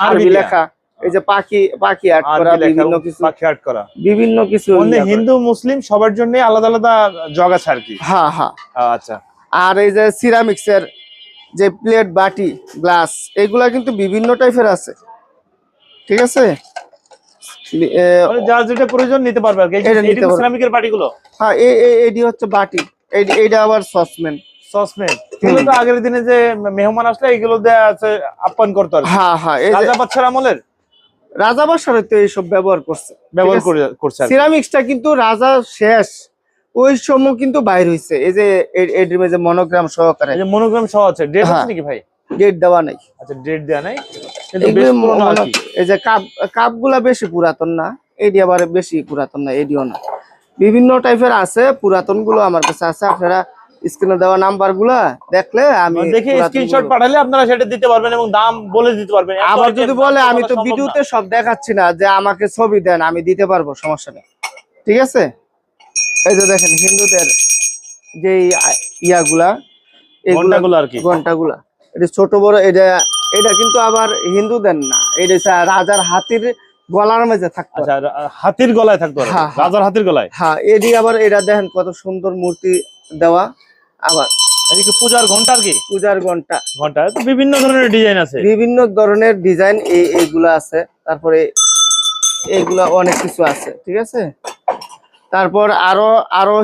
আরবি লেখা, এই যে পাখি আর্ট করা, বিভিন্ন কিছু হিন্দু মুসলিম সবার জন্য আলাদা আলাদা জগ আছে আর কি। হ্যাঁ হ্যাঁ। আচ্ছা, আর এই যে সিরামিক্স এর যে প্লেট, বাটি, গ্লাস, এগুলা কিন্তু বিভিন্ন টাইপের আছে, ঠিক আছে। যার যেটা প্রয়োজন নিতে পারবে আর কি। এই সিরামিকের বাটিগুলো, হ্যাঁ, এডি হচ্ছে বাটি, এইটা আবার সসম্যান। এগুলো তো আগের দিনে যে মেহমান আসলে এগুলো দেয়া আছে আপ্যায়ন করতে আর। হ্যাঁ হ্যাঁ, রাজা বাদশার আমলের রাজা বাদশারা তো এইসব ব্যবহার করছে। সিরামিক্সটা কিন্তু রাজা শেষ ওই সময় কিন্তু বাইর হইছে। এই যে এর মধ্যে মনোগ্রাম সহকারে, এই যে মনোগ্রাম সহ আছে। ডেট আছে নাকি ভাই? ডেট দেওয়া নাই। আচ্ছা, ডেট দেওয়া নাই, কিন্তু বেশ পুরনো আর কি। এই যে কাপগুলা বেশি পুরাতন না, এডি আবার বেশি পুরাতন না, এডিও না। বিভিন্ন টাইপের আছে, পুরাতন গুলো আমার কাছে আছে। আপনারা স্ক্রিনে দেওয়া নাম্বার গুলা দেখলে আমি দেখে স্ক্রিনশট পাঠালে আপনারা সেটা দিতে পারবেন এবং দাম বলে দিতে পারবেন। আবার যদি বলে আমি তো ভিডিওতে সব দেখাচ্ছি না, যে আমাকে ছবি দেন, আমি দিতে পারবো, সমস্যা নেই, ঠিক আছে। এই যে দেখেন হিন্দুদের যে ইয়াগুলা, ঘন্টাগুলো আর কি, ঘন্টাগুলা, এটা ছোট বড়, এটা কিন্তু আবার হিন্দুদের না, এটা রাজার হাতির গলার মাঝে থাকতো। আচ্ছা, হাতির গলায় থাকতো, রাজার হাতির গলায়। হ্যাঁ, এটি আবার এটা দেখেন কত সুন্দর মূর্তি দেওয়া। আবার এদিকে পূজার ঘন্টা আর কি, পূজার ঘন্টা বিভিন্ন ধরনের ডিজাইন আছে, বিভিন্ন ধরনের ডিজাইন এইগুলা আছে। তারপরে এইগুলা অনেক কিছু আছে, ঠিক আছে। তারপর আরো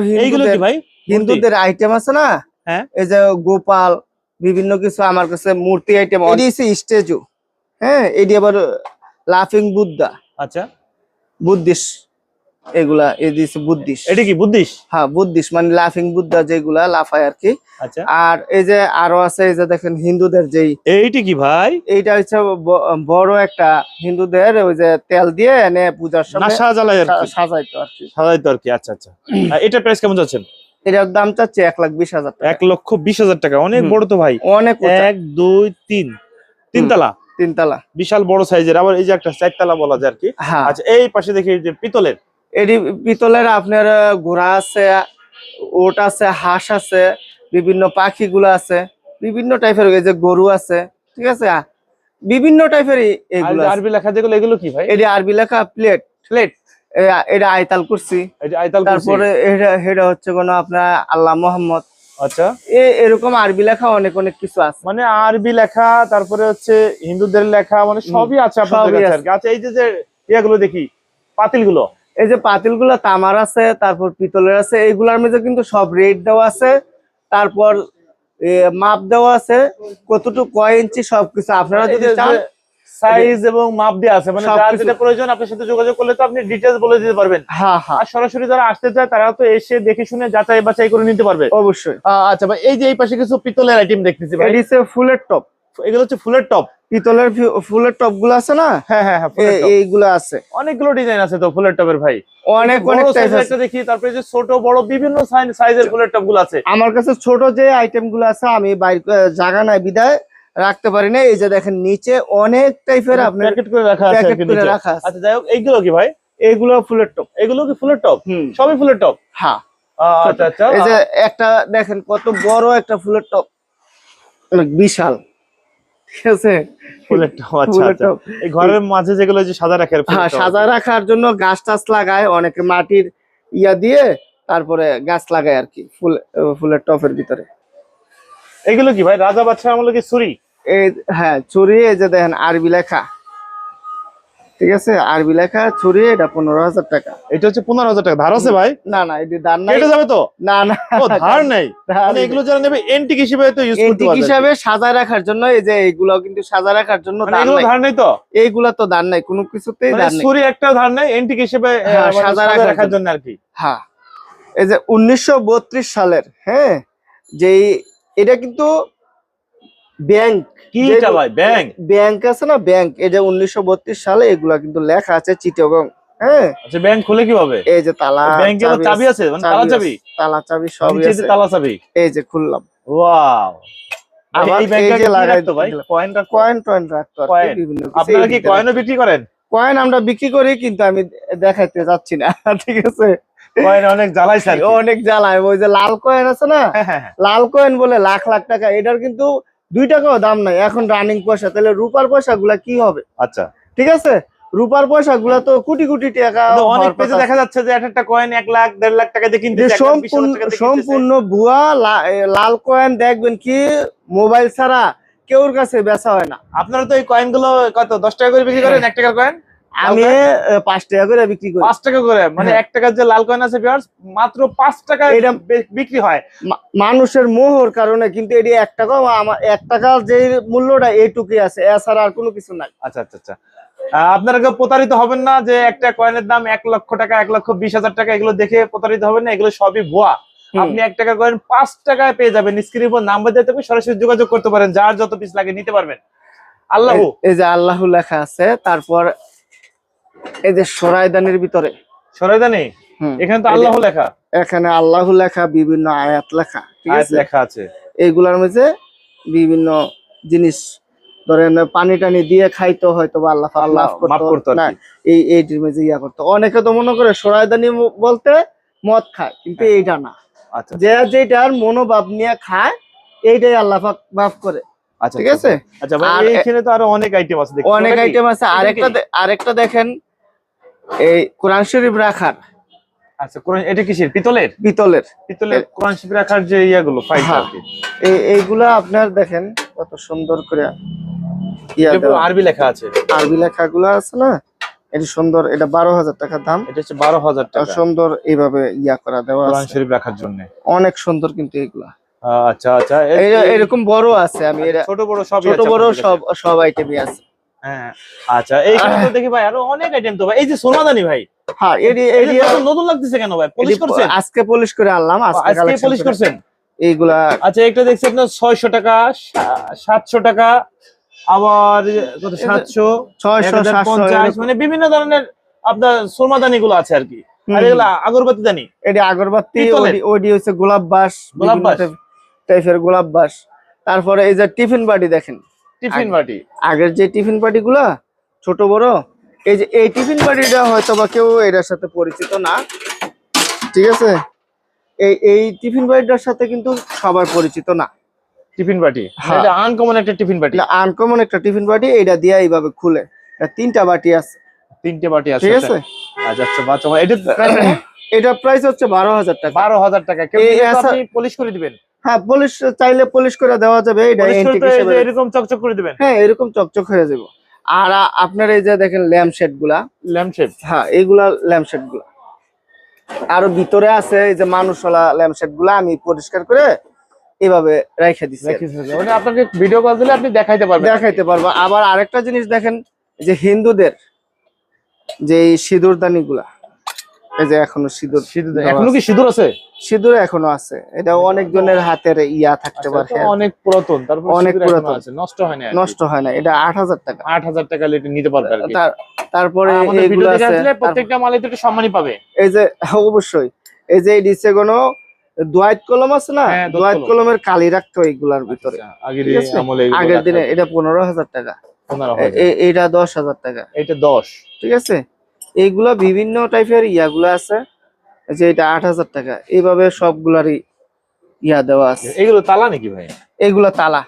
হিন্দুদের আইটেম আছে না, হ্যাঁ, এই যে গোপাল, বিভিন্ন কিছু আমার কাছে মূর্তি আইটেম। এটি স্ট্যাচু, হ্যাঁ, এটি আবার লাফিং বুদ্ধা। আচ্ছা, বুদ্ধিস্ট, এগুলা বুদ্ধিস্ট। এটা কি বুদ্ধিস্ট? হ্যাঁ, বুদ্ধিস্ট মানে লাফিং বুদ্ধা, যেগুলা লাফায় আর কি। আচ্ছা, আর এই যে আরো আছে, এই যে দেখেন হিন্দুদের যেই, এইটা কি ভাই? এইটা হচ্ছে বড় একটা হিন্দুদের, ওই যে তেল দিয়ে এনে পূজার সময় সাজাইতো আর কি। আচ্ছা আচ্ছা, এটা প্রাইস কেমন যাচ্ছেন? এটার দাম চাচ্ছে 1,20,000 টাকা। 1,20,000 টাকা, অনেক বড় তো ভাই, অনেক। 1 2 3 তিনতলা, বিশাল বড় সাইজের। আবার এই যে একটা 4 তলা বলা যায় আর কি। আচ্ছা, এই পাশে দেখি যে পিতলের, এটি পিতলের আপনার ঘোড়া আছে, ওট আছে, হাঁস আছে, বিভিন্ন পাখিগুলো আছে, বিভিন্ন টাইপের, এই যে গরু আছে, ঠিক আছে, বিভিন্ন টাইপের এগুলো। আরবি লেখা যেগুলো, এগুলো কি ভাই? এটি আরবি লেখা প্লেট, এটা আয়তাল কুরসি। তারপরে এটা হচ্ছে কোন আপনার আল্লাহ মোহাম্মদ। আচ্ছা, এরকম আরবি লেখা অনেক কিছু আছে, মানে আরবি লেখা, তারপরে হচ্ছে হিন্দুদের লেখা, মানে সবই আছে আপনাদের কাছে আর কি। আচ্ছা, এই যে ইয়াগুলো দেখি, পাতিলগুলো, এই যে পাতিলগুলো তামার আছে, তারপর পিতলের আছে। এইগুলোর মধ্যে কিন্তু সব রেট দেওয়া আছে, তারপর মাপ দেওয়া আছে, কতটুকু কয় ইঞ্চি, সবকিছু আপনারা যদি চান সাইজ এবং মাপ দেওয়া আছে। মানে যার যেটা প্রয়োজন আপনার সাথে যোগাযোগ করলে তো আপনি ডিটেইলস বলে দিতে পারবেন। হ্যাঁ হ্যাঁ, আর সরাসরি যারা আসতে চায় তারা তো এসে দেখে শুনে যাচাই বাছাই করে নিতে পারবে অবশ্যই। আচ্ছা ভাই, এই যে এই পাশে কিছু পিতলের আইটেম দেখতেছি ভাই, এটি হচ্ছে ফুলের টপ। এগুলো হচ্ছে ফুলের টপ, পিতলের ফুলের টপ গুলো আছে না? হ্যাঁ হ্যাঁ, এইগুলো আছে, অনেকগুলো ডিজাইন আছে তো ফুলের টপের ভাই, অনেক টাইপ আছে। দেখি, তারপরে যে ছোট বড় বিভিন্ন সাইজের ফুলের টপ গুলো আছে। আমার কাছে ছোট যে আইটেম গুলো আছে, আমি বাইরে জায়গা নাই বিদায় রাখতে পারি না। এই যে দেখেন নিচে অনেক টাইপের আপনার প্যাকেট করে রাখা আছে। আচ্ছা, যাই হোক, এইগুলো কি ভাই? এইগুলো ফুলের টপ। এগুলো কি ফুলের টপ? সবই ফুলের টপ। হ্যাঁ, আচ্ছা আচ্ছা, এই যে একটা দেখেন কত বড় একটা ফুলের টপ, বিশাল, ঠিক আছে, ফুলের টপ। আচ্ছা, এই ঘরের মাঝে যেগুলো যে সাজা রাখার, হ্যাঁ, সাজা রাখার জন্য গাছ টাছ লাগায় অনেকে, মাটির ইয়া দিয়ে তারপরে গাছ লাগায় আর কি ফুলের টপের ভিতরে। এগুলো কি ভাই? রাজা বাদশাহ আমলে কি ছুরি? হ্যাঁ, ছুরি। এই যে দেখেন আরবি লেখা, ঠিক আছে, আরবি লেখা ছুরি, এটা 15,000 টাকা। এটা হচ্ছে 15,000 টাকা। ধার আছে ভাই? না না, এটি ধার নাই। কেটে যাবে তো? না না, ধার নাই। মানে এগুলো যারা নেবে এন্টিক হিসেবে তো ইউজ করতে পারবে, এন্টিক হিসেবে সাজায় রাখার জন্য। এই যে এইগুলো কিন্তু সাজায় রাখার জন্য, ধার নাই তো? এইগুলা তো ধার নাই, কোনো কিছুতেই ধার নাই। ছুরি একটা ধার নাই, এন্টিক হিসেবে সাজায় রাখার জন্য আর কি। হ্যাঁ, এই যে 1932 সালের, হ্যাঁ, যে এটা কিন্তু ব্যাংক, কিটা ভাই? ব্যাংক আছে না, ব্যাংক। এই যে 1932 সালে এগুলা কিন্তু লেখা আছে চিটাগং। হ্যাঁ, আচ্ছা, ব্যাংক খুলে কিভাবে? এই যে তালা, ব্যাংকের চাবি আছে, মানে তালা চাবি সবই আছে, তালা চাবি। এই যে খুললাম। ওয়াও, আবার এই এই ব্যাগটা যে কি লাগাই রাখতো ভাই? কয়েন রাখতো? কয়েন টয়েন রাখতো আর কি, কয়েন। বিভিন্ন কিছু আপনারা এই কি ভিতরে। কয়েনও বিক্রি করেন? কয়েন আমরা বিক্রি করি, কিন্তু আমি দেখাইতে যাচ্ছি না। ঠিক আছে, কয়েন অনেক জ্বালাইছে আর কি। অনেক জ্বালায়। ওই যে লাল কয়েন আছে না, হ্যাঁ, হ্যাঁ, হ্যাঁ। লাল কয়েন বলে লাখ লাখ টাকা, এটার কিন্তু 2 টাকাও দাম নাই এখন রানিং পয়সা। তাহলে রূপার পয়সা গুলা কি হবে? আচ্ছা, ঠিক আছে, রূপার পয়সা গুলা তো কোটি কোটি টাকা কিন্তু অনেক হওয়ার পেজে কথা। দেখা যাচ্ছে যে একটা কয়েন 1 লাখ 1.5 লাখ টাকা দিয়ে কিনতেছে, 1 লাখ 20,000 টাকা দিয়ে কিনতেছে। সম্পূর্ণ ভুয়া। লাল কয়েন দেখবেন কি মোবাইল ছাড়া কেউর কাছে বেচা হয় না। আপনারা তো এই কয়েন গুলো কত 10 টাকা করে বিক্রি করেন? 1 টাকার কয়েন আমি 5 টাকা করে বিক্রি করি। 5 টাকা করে, মানে 1 টাকার যে লাল কয়েন আছে ভিউয়ার্স, মাত্র 5 টাকা এটা বিক্রি হয়। মানুষের মোহর কারণে, কিন্তু এটি 1 টাকা, আমার 1 টাকার যে মূল্যটা এইটুকুই আছে, এছাড়া আর কোনো কিছু নাই। আচ্ছা, আচ্ছা, আচ্ছা। আপনারা কেউ প্রতারিত হবেন না যে একটা কয়েনের দাম 1 লক্ষ টাকা, 1,20,000 টাকা, এগুলো দেখে প্রতারিত হবেন না। এগুলো সবই ভুয়া। আপনি 1 টাকার কয়েন 5 টাকায় পেয়ে যাবেন। স্ক্রিনের উপর নাম্বার দিয়ে থাকবে, সরাসরি যোগাযোগ করতে পারেন, যার যত পিস লাগে নিতে পারবেন। আল্লাহ, এই যে আল্লাহ লেখা আছে, তারপর এই যে সরাইদানির ভিতরে সরাইদানি, এখানে তো আল্লাহ লেখা, এখানে আল্লাহ লেখা, বিভিন্ন আয়াত লেখা, ঠিক আয়াত আছে, লেখা আছে। এইগুলার মধ্যে বিভিন্ন জিনিস, ধরেন পানি টানি দিয়ে খাইতো, হয়তো বা আল্লাহ মাফ করতো আর না, কি। এইটির মধ্যে ইয়া করতো। অনেকে তো মনে করে সরাইদানি বলতে মদ খায়, কিন্তু এইটা না। আচ্ছা, যে যেটার মনোভাব নিয়ে খায়, এইটাই আল্লাহ পাক মাফ করে। আচ্ছা, ঠিক আছে। আচ্ছা ভাই, আর এইখানে তো আরো অনেক আইটেম আছে দেখছি। অনেক ওটা কি? আইটেম আছে। আরেকটা দেখেন, এই কোরআন শরীফ রাখার। আচ্ছা, কোরআন, এটা কিসের? পিতলের? পিতলের কোরআন শরীফ রাখার যে ইয়াগুলো, ফাইল আর কি। এইগুলা আপনার দেখেন কত সুন্দর করে এটা পুরো আরবি লেখা আছে। আরবি লেখাগুলো আছে না, এটা সুন্দর। এটা 12,000 টাকা দাম। এটা হচ্ছে 12,000 টাকা সুন্দর এইভাবে ইয়া করা দেওয়া কোরআন আছে, শরীফ রাখার জন্য। অনেক সুন্দর কিন্তু এগুলা। আচ্ছা, আচ্ছা। এরকম বড় আছে, আমি ছোট বড় সবই ছোট আছে বড় আপনাদের কাছে? সব আইটেমই আছে। হ্যাঁ, আচ্ছা। এইখানে তো দেখি ভাই আরো অনেক আইটেম তো ভাই। এই যে সোনাদানি ভাই, হ্যাঁ, এটি নতুন লাগতেছে কেন ভাই? পলিশ করছেন? আজকে পলিশ করে আনলাম, আজকে পলিশ করছেন? এইগুলা। আচ্ছা, একটা দেখছি আপনার 600 টাকা, 700 টাকা, আবার কত 700, 600, 1050, মানে বিভিন্ন ধরনের আপনার সোনাদানি গুলো আছে আর কি। আর এগুলা আগরবাতি দানি, এটা আগরবাতি, পিতলের। ওডি হচ্ছে গোলাপ বাস, টাইপের গোলাপ বাস। তারপরে এই যে টিফিন বাটি দেখেন, টিফিন বাটি। আগের যে টিফিন বাটি গুলা ছোট বড়, এই যে এই টিফিন বাটিটা হয়তো বা কেউ এটার সাথে পরিচিত না, ঠিক আছে। এই টিফিন বাটিটার সাথে কিন্তু সবাই পরিচিত না। টিফিন বাটি, হ্যাঁ। এটা আনকমন একটা টিফিন বাটি। আনকমন একটা টিফিন বাটি, এটা দিয়ে এইভাবে খুলে। 3টা বাটি আছে, 3টে বাটি আছে, ঠিক আছে। আচ্ছা, আচ্ছা, বাচ্চা এটা এটা প্রাইস হচ্ছে 12,000 টাকা। 12,000 টাকা। কেউ আপনি পলিশ করে দিবেন? হ্যাঁ, পলিশ চাইলে পলিশ করে দেওয়া যাবে। এটা এন্টিক হিসেবে এরকম চকচক করে দিবেন? হ্যাঁ, এরকম চকচক হয়ে যাবে। আর আপনার এই যে দেখেন ল্যাম্প শেড গুলা, ল্যাম্প শেড, হ্যাঁ, এইগুলা ল্যাম্প শেড গুলা আরো ভিতরে আছে। এই যে মানুষওয়ালা ল্যাম্প শেড গুলা আমি পরিষ্কার করে এভাবে রেখে দিচ্ছি, মানে আপনাকে ভিডিও কল দিলে আপনি দেখাইতে পারবো। আবার আরেকটা জিনিস দেখেন, যে হিন্দুদের যে সিঁদুরদানি গুলা, এই যে এখনো সিঁদুর, এখনো কি সিঁদুর আছে? সিঁদুর এখনো আছে। এটা অনেক জনের হাতের ইয়া থাকতে পারে, অনেক পুরাতন, তারপর অনেক পুরাতন আছে, নষ্ট হয় না, নষ্ট হয় না। এটা 8,000 টাকা। 8,000 টাকা নিতে পারবে আর কি। তারপরে আমাদের এইগুলো ভিডিও দেখে আছে, আসলে প্রত্যেকটা মালে তো একটু সম্মানই পাবে। এই যে অবশ্যই এই যে ডিসে কোনো দোয়াত কলম আছে না, হ্যাঁ, দোয়াত কলমের কালি রাখতো এইগুলার ভিতরে। আগের দিনে এটা 15,000 টাকা, এটা 10,000 টাকা, এটা 10, ঠিক আছে। এইগুলা বিভিন্ন টাইপের ইয়াগুলা আছে, যে এটা 8,000 টাকা। এইভাবে সবগুলারই ইয়া দেওয়া আছে। এগুলো তালা নাকি ভাই? এইগুলা তালা,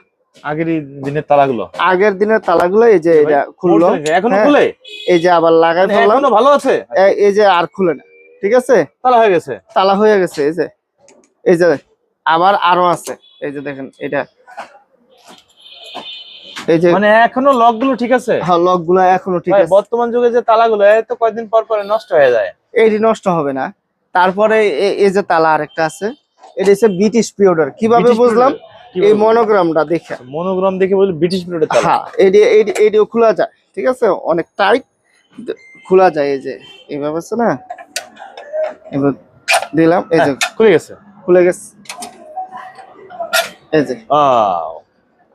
আগের দিনের তালাগুলো। আগের দিনের তালাগুলো। এই যে এটা খুললো, এখনো খুলে, এই যে আবার লাগাই ফেললাম, এখনো ভালো আছে। এই যে আর খুলে না, ঠিক আছে, তালা হয়ে গেছে, তালা হয়ে গেছে। এই যে আবার আরো আছে, এই যে দেখেন এটা, এই যে মানে এখনো লক গুলো ঠিক আছে। হ্যাঁ, লক গুলো এখনো ঠিক আছে। বর্তমান যুগে যে তালাগুলো এত কয়েকদিন পর পরে নষ্ট হয়ে যায়, এইটি নষ্ট হবে না। তারপরে এই যে তালা আরেকটা আছে, এটা হচ্ছে ব্রিটিশ পিরিয়ডের। কিভাবে বুঝলাম? এই মনোগ্রামটা দেখে, মনোগ্রাম দেখে বলি ব্রিটিশ পিরিয়ডের তালা। হ্যাঁ, এইটিও খোলা যায়, ঠিক আছে, অনেক টাইট খোলা যায়। এই যে এইভাবে আছে না, এবার দিলাম, এই যে খুলে গেছে, এই যে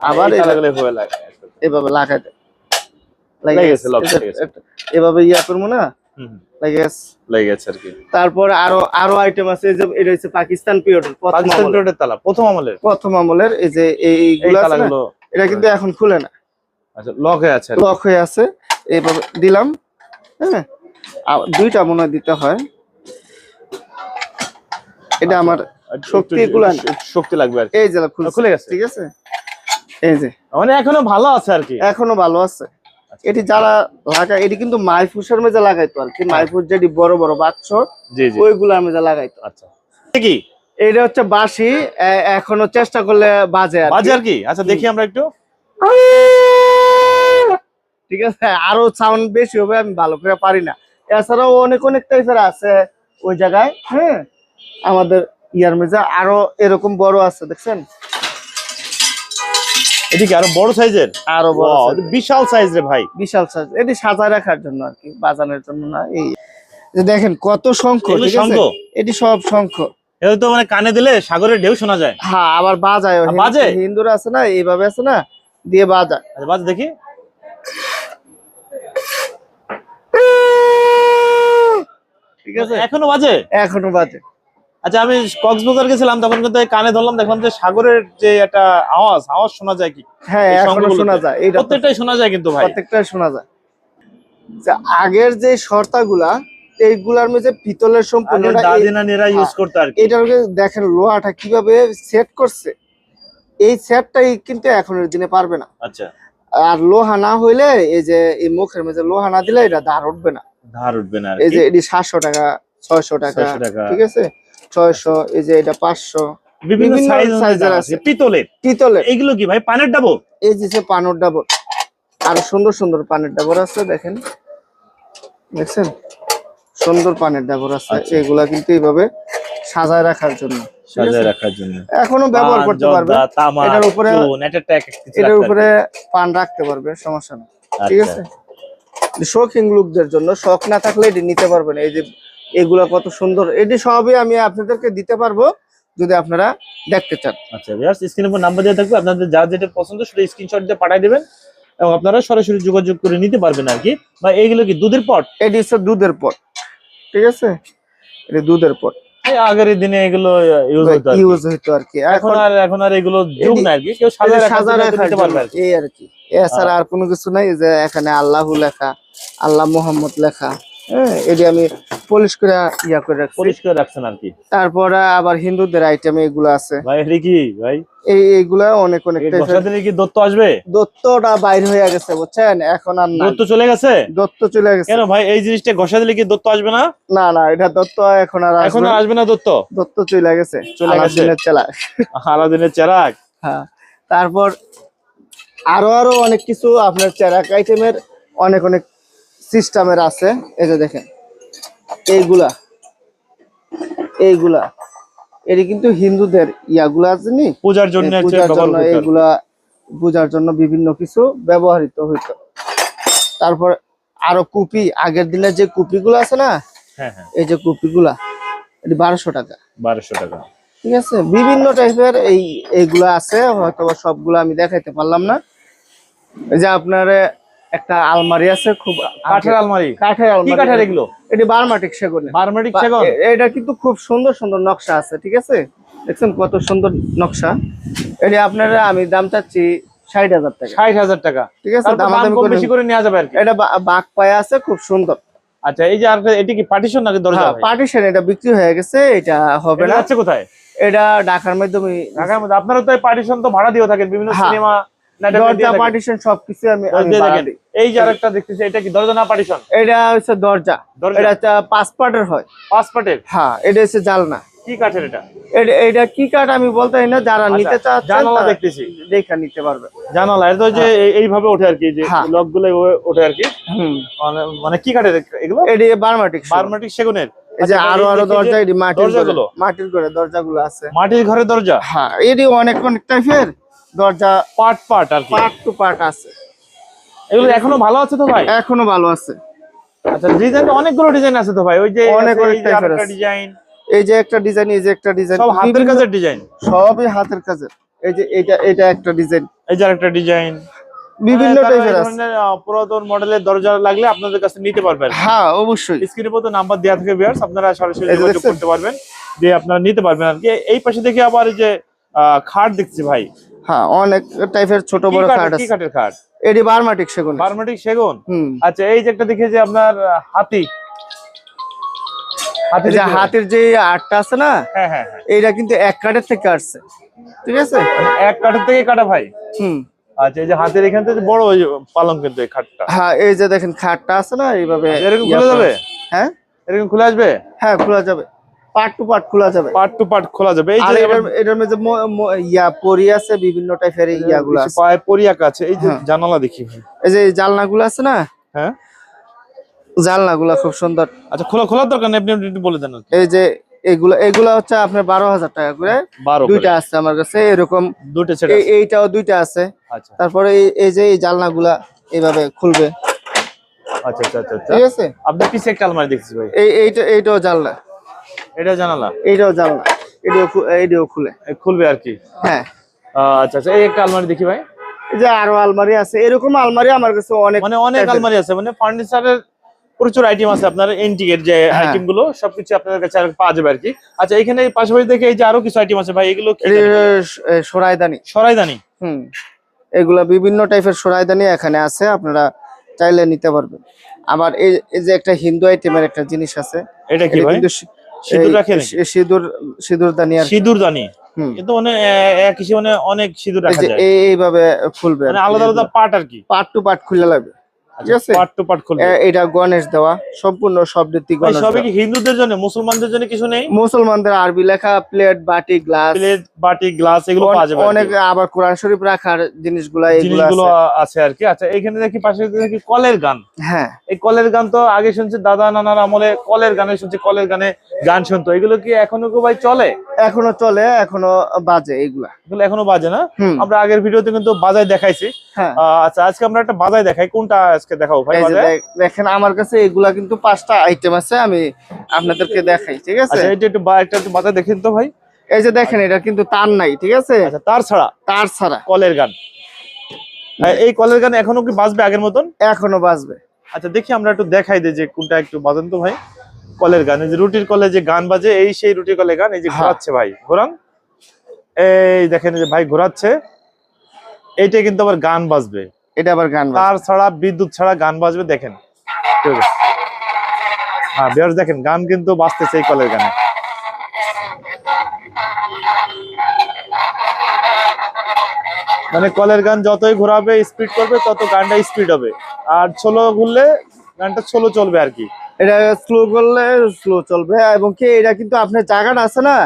আবার এভাবে লাগাই দেয়, এভাবে ইয়া করবো না, লেগে গেছে আর কি। তারপর আরো আইটেম আছে, এই যে এটা হচ্ছে পাকিস্তান পিরিয়ডের পাকিস্তান পিরিয়ডের তালা, প্রথম আমলের এই যে এইগুলো আছে না, এটা কিন্তু এখন খুলে না। আচ্ছা, লক হয়ে আছে, লক হয়ে আছে। এইভাবে দিলাম, হ্যাঁ, দুইটা মনে হয় দিতে হয়। এটা আমার শক্তি লাগবে আর কি। এই যে খুলে গেছে, ঠিক আছে। এই যে মানে এখনো ভালো আছে আর কি, এখনো ভালো আছে। এটি যারা লাগায়, এটি কিন্তু মাইফুসের মধ্যে লাগাইতো আর কি, মাইফুস যেটি বড় বড় বাক্স, ওইগুলোর মধ্যে লাগাইতো। আচ্ছা, কি এটা হচ্ছে বাঁশি, এখনো চেষ্টা করলে বাজে আর কি। আচ্ছা, দেখি আমরা একটু। ঠিক আছে, আরো সাউন্ড বেশি হবে, আমি ভালো করে পারি না। এছাড়াও অনেক টাইপের আছে ওই জায়গায়, হ্যাঁ, আমাদের ইয়ার মেজা আরো এরকম বড় আছে, দেখছেন? এদিকে আরো বড় সাইজের, আরো বড়, বিশাল সাইজ রে ভাই, বিশাল সাইজ। এটি সাজায় রাখার জন্য আর কি, বাজানোর জন্য না। এই যে দেখেন কত শঙ্খ, ঠিক আছে, এটি সব শঙ্খ। এটা তো মানে কানে দিলে সাগরের ঢেউ শোনা যায়। হ্যাঁ, আবার বাজায়, হিন্দুরা আছে না, এইভাবে আছে না, দিয়ে বাজায়। আচ্ছা, বাজ দেখি। ঠিক আছে, এখনো বাজে। আচ্ছা, আমি কক্সবাজার গেছিলাম, তখন কিন্তু কানে ধরলাম, দেখলাম যে সাগরের যে একটা আওয়াজ শোনা যায় কি। হ্যাঁ, এখনো শোনা যায়, প্রত্যেকটাই শোনা যায় কিন্তু ভাই, প্রত্যেকটাই শোনা যায়। আগের যে শর্তাগুলা, এইগুলার মধ্যে পিতলের সম্পূর্ণ দাদিনানিরা ইউজ করতে আর কি। এটার দেখেন লোহাটা কিভাবে সেট করছে, এই সেটটাই কিন্তু এখনের দিনে পারবে না। আচ্ছা, আর লোহা না হইলে, এই যে এই মুখের মধ্যে লোহা না দিলে এটা ধার উঠবে না। এই যে এটি 700 টাকা, 600 টাকা, ঠিক আছে, 600। এই যে এটা 500, বিভিন্ন সাইজের আছে পিতলের। এগুলো কি ভাই, পানের ডাবর? এই যে পানের ডাবর, আরো সুন্দর পানের ডাবর আছে, দেখেন, দেখছেন, সুন্দর পানের ডাবর আছে। এগুলা কিন্তু এইভাবে সাজায় রাখার জন্য, এখনো ব্যবহার করতে পারবে। এটার উপরে পান রাখতে পারবে, সমস্যা নেই, ঠিক আছে। শৌখিন লোকদের জন্য, শখ না থাকলে এটি নিতে পারবেন। এই যে এগুলা কত সুন্দর, এটি সবই আমি আপনাদেরকে দিতে পারবো যদি আপনারা দেখতে চান। আচ্ছা, স্ক্রিনের উপর নাম্বার দেওয়া থাকবে, আপনাদের যা যেটা পছন্দ সেটা স্ক্রিনশট দিয়ে পাঠিয়ে দেবেন এবং আপনারা সরাসরি যোগাযোগ করে নিতে পারবেন আর কি। বা এইগুলো কি দুধের পট? এটি হচ্ছে দুধের পট, ঠিক আছে, এটি দুধের পট। আগের দিনে এগুলো ইউজ হইতো আর কি, এখন আর এগুলো যুগ না আর কি, কেউ সাজায় রাখতে পারবে আর কি, এই আর কি। এছাড়া আর কোনো কিছু নাই। যে এখানে আল্লাহু লেখা, আল্লাহ মোহাম্মদ লেখা, হ্যাঁ, এটি আমি পলিশ করে রাখছেন আর কি। তারপরে আবার হিন্দুদের আইটেম এগুলো আছে ভাই। এটা কি ভাই? এইগুলা অনেক কি দত্ত আসবে? দত্তটা বাইর হয়ে গেছে, বুঝছেন, এখন আর না। দত্ত চলে গেছে কেন ভাই? এই জিনিসটা ঘষা দিলে কি দত্ত আসবে না? না, এটা দত্ত এখন আর আসবে না। দত্ত চলে গেছে, আলাদিনের চেরাগ। হ্যাঁ, তারপর আরো অনেক কিছু আপনার চেরাক আইটেমের অনেক সিস্টেমের আছে। এই যে দেখেন, এইগুলা এটি কিন্তু হিন্দুদের ইয়াগুলা আছে নি, পূজার জন্য, এইগুলা পূজার জন্য বিভিন্ন কিছু ব্যবহৃত হইতো। তারপর আরো কুপি, আগের দিনের যে কুপিগুলো আছে না, এই যে কুপিগুলা, এটি 1200 টাকা। ঠিক আছে, বিভিন্ন টাইপের এইগুলা আছে, হয়তো সবগুলো আমি দেখাইতে পারলাম না। এই যে আপনার একটা আলমারি আছে, খুব কাঠের আলমারি। কি কাঠের এগুলো? এটি বার্মাটিক সেগুন। এটা কিন্তু খুব সুন্দর নকশা আছে, ঠিক আছে, দেখছেন কত সুন্দর নকশা। এটি আপনারা আমি দাম চাচ্ছি 60,000 টাকা। 60,000 টাকা, ঠিক আছে, দাম বেশি করে নেওয়া যাবে আর কি। এটা বাঘ পায়া আছে, খুব সুন্দর। আচ্ছা, এই যে এটি কি পার্টিশন নাকি দরজা? পার্টিশন, এটা বিক্রি হয়ে গেছে, এটা হবে না। আছে কোথায়? এটা ঢাকার মধ্যে। আপনারা তো পার্টিশন তো ভাড়া দিয়ে থাকেন বিভিন্ন সিনেমা, দরজা পার্টিশন সবকিছু আমি এই যে আরেকটা দেখতেছি, এটা কি দরজা না পার্টিশন? এটা হচ্ছে দরজা। এটা 5 পার্টের হয়। 5 পার্টের? হ্যাঁ, এটা হচ্ছে জালনা। কি কাঠের এটা? এটা কি কাঠ আমি বলতে না, যারা নিতে চাচ্ছে জানালা দেখতেছি, দেখে নিতে পারবে। জানালা এটা যে এইভাবে ওঠে আর কি, যে লক গুলো ওঠে আর কি। মানে কি কাঠের এগুলো? এটি বার্মাটিক সেগুনের। এই যে আরো দরজা, এটি মাটির ঘরে দরজাগুলো আছে। মাটির ঘরের দরজা? হ্যাঁ, এটি অনেক টাইপের দরজা, পার্ট আর কি, পার্ট টু পার্ট আছে। এগুলো এখনো ভালো আছে তো ভাই? এখনো ভালো আছে। আচ্ছা, ডিজাইন তো অনেকগুলো ডিজাইন আছে তো ভাই। ওই যে অনেক টাইপের ডিজাইন, এই যে একটা ডিজাইন, এই যে একটা ডিজাইন, সব হাতের কাজের ডিজাইন, সবই হাতের কাজের। এই যে এটা একটা ডিজাইন, এই যে আরেকটা ডিজাইন, বিভিন্ন তারা এই টাইপের আছে। ধরনের পুরাতন মডেলের দরজা লাগলে আপনাদের কাছে নিতে পারবেন। হ্যাঁ অবশ্যই। স্ক্রিনে পর্যন্ত নাম্বার দেওয়া থাকে ভিউয়ার্স, আপনারা সরাসরি এই যে যোগাযোগ দেখছেন? করতে পারবেন, দিয়ে আপনারা নিতে পারবেন আর কি। এই পাশে দেখি আবার এই যে খাট দেখছি ভাই, হ্যাঁ অনেক টাইপের ছোট কি বড় কাঠ, খাট কি আছে। কাঠের খাট? এটি বার্মাটিক সেগুন। বার্মাটিক সেগুন। হুম। আচ্ছা, এই যে একটা দেখি যে আপনার হাতি, হাতি এই যে দেখি ভাই। হাতের যে আটটা আছে না, হ্যাঁ হ্যাঁ হ্যাঁ, এইটা কিন্তু এক কাঠের থেকে আসছে, ঠিক আছে? মানে এক কাঠের থেকে কাটা ভাই। হুম। আচ্ছা, এই যে হাতের এখান থেকে বড় ওই পালং কিন্তু এই খাটটা। হ্যাঁ এই যে দেখেন খাটটা আছে না, এইভাবে এরকম ইয়া খুলে করা যাবে? আছে। হ্যাঁ এরকম খুলে আসবে? হ্যাঁ খোলা যাবে, পার্ট টু পার্ট খোলা যাবে। পার্ট টু পার্ট খোলা যাবে। এই আর যে এটার মধ্যে ইয়া পরি আছে, বিভিন্ন টাইপের ইয়াগুলো আছে। পায়ে পরিয়াক আছে। এই যে হ্যাঁ। জানালা দেখি ভাই। এই যে জানলাগুলো আছে না, হ্যাঁ জানলাগুলো খুব সুন্দর। আচ্ছা, খোলার দরকার নেই, আপনি একটু বলে দেন। এই যে এগুলা হচ্ছে আপনার 12,000 টাকা করে। 12 দুইটা আছে আমার কাছে এরকম, দুটো সেট আছে। এইটাও দুইটা আছে। আচ্ছা তারপরে এই যে এই জানলাগুলা এইভাবে খুলবে, আচ্ছা আচ্ছা আচ্ছা আচ্ছা। ঠিক আছে? আপনার পিছে একটা আলমারি দেখছি ভাই, এইটাও জানলা, এটা জানালা, এইটাও জানলা, এইটাও খুলে খুলবে আর কি। হ্যাঁ। আচ্ছা আচ্ছা, এই একটা আলমারি দেখি ভাই। এই যে আরো আলমারি আছে, এরকম আলমারি আমার কাছে অনেক, মানে অনেক type-এর। আলমারি আছে, মানে ফার্নিচারের প্রচুর আইটেম আছে। আপনার এন্টিকের যে হ্যাঁ। আইটেম গুলো সবকিছু আপনাদের কাছে আর পাওয়া যাবে আর কি। আচ্ছা, এখানে পাশাপাশি দেখে এই যে আরো কিছু আইটেম আছে ভাই, এগুলো কি জানি? সরাইদানি। সরাইদানি। হুম। এগুলা বিভিন্ন টাইপের সরাইদানি এখানে আছে, আপনারা চাইলে নিতে পারবেন। আবার এই যে একটা হিন্দু আইটেমের একটা জিনিস আছে, এটা কি এটা ভাই? কিন্তু সিঁদুর রাখে নাকি? সিঁদুরদানি আর কি। সিঁদুরদানি। হুম। কিন্তু মানে এক হিসেবে মানে অনেক সিঁদুর এই রাখা যে যায়, এইভাবে খুলবে, মানে আলাদা আলাদা পার্ট আর কি। পার্ট টু পার্ট খুলে লাগবে, ঠিক আছে? পার্ট টু পার্ট খুলবে। এটা গণেশ দেওয়া, সম্পূর্ণ শব্দটি ভাই গণেশ সবে দেওয়া। কি হিন্দুদের জন্য, মুসলমানদের জন্য কিছু নেই? মুসলমানদের আরবি লেখা, প্লেট বাটি গ্লাস, প্লেট বাটি গ্লাস এগুলো পাওয়া যাবে আর কি। অনেক, আবার কোরআন শরীফ রাখার জিনিসগুলা এগুলো জিনিসগুলো আছে। আছে আর কি। আচ্ছা, এখানে দেখি পাশে দেখি কলের গান। হ্যাঁ এই কলের গান তো আগে শুনছি দাদা নানার আমলে, কলের গানে শুনছি, কলের গানে গান শুনতো। এগুলো কি এখনো কি ভাই চলে? এখনো চলে, এখনো বাজে এগুলা। এগুলো এখনো বাজে না? হুম। আমরা আগের ভিডিওতে কিন্তু বাজায় দেখাইছি। হ্যাঁ। আচ্ছা, আজকে আমরা একটা বাজায় দেখাই, কোনটা আজকে দেখাবো ভাই এই যে বাজায়? দেখেন আমার কাছে এগুলা কিন্তু 5টা আইটেম আছে, আমি আপনাদেরকে দেখাই, ঠিক আছে? আচ্ছা, এটা একটু একটু বাজায় দেখেন তো ভাই। এই যে দেখেন এটা কিন্তু তার নাই, ঠিক আছে? আচ্ছা, তার ছাড়া তার ছাড়া কলের গান। এই কলের গান এখনো কি বাজবে আগের মতন? এখনো বাজবে। আচ্ছা, দেখি আমরা একটু দেখাই দিই যে কোনটা, একটু বাজান তো ভাই। কলের গান, এই যে রুটির কলে যে গান বাজে, এই সেই রুটির কলে গান। এই যে হ্যাঁ। ঘোরাচ্ছে ভাই, ঘোরান। এই দেখেন এই যে ভাই ঘোরাচ্ছে, এইটা কিন্তু আবার গান বাজবে। এটা আবার গান বাজবে। তার ছাড়া, বিদ্যুৎ ছাড়া গান বাজবে, দেখেন। হ্যাঁ বিয়ার্স, দেখেন গান কিন্তু বাজতেছে এই কলের গানে। মানে কলের গান যতই ঘোরাবে, স্পিড করবে, তত গানটা স্পিড হবে। আর স্লো ঘুরলে গানটা স্লো চলবে আর কি। এটা স্লো করলে স্লো চলবে, এবং কি এটা কিন্তু আপনার জায়গাটা আছে না,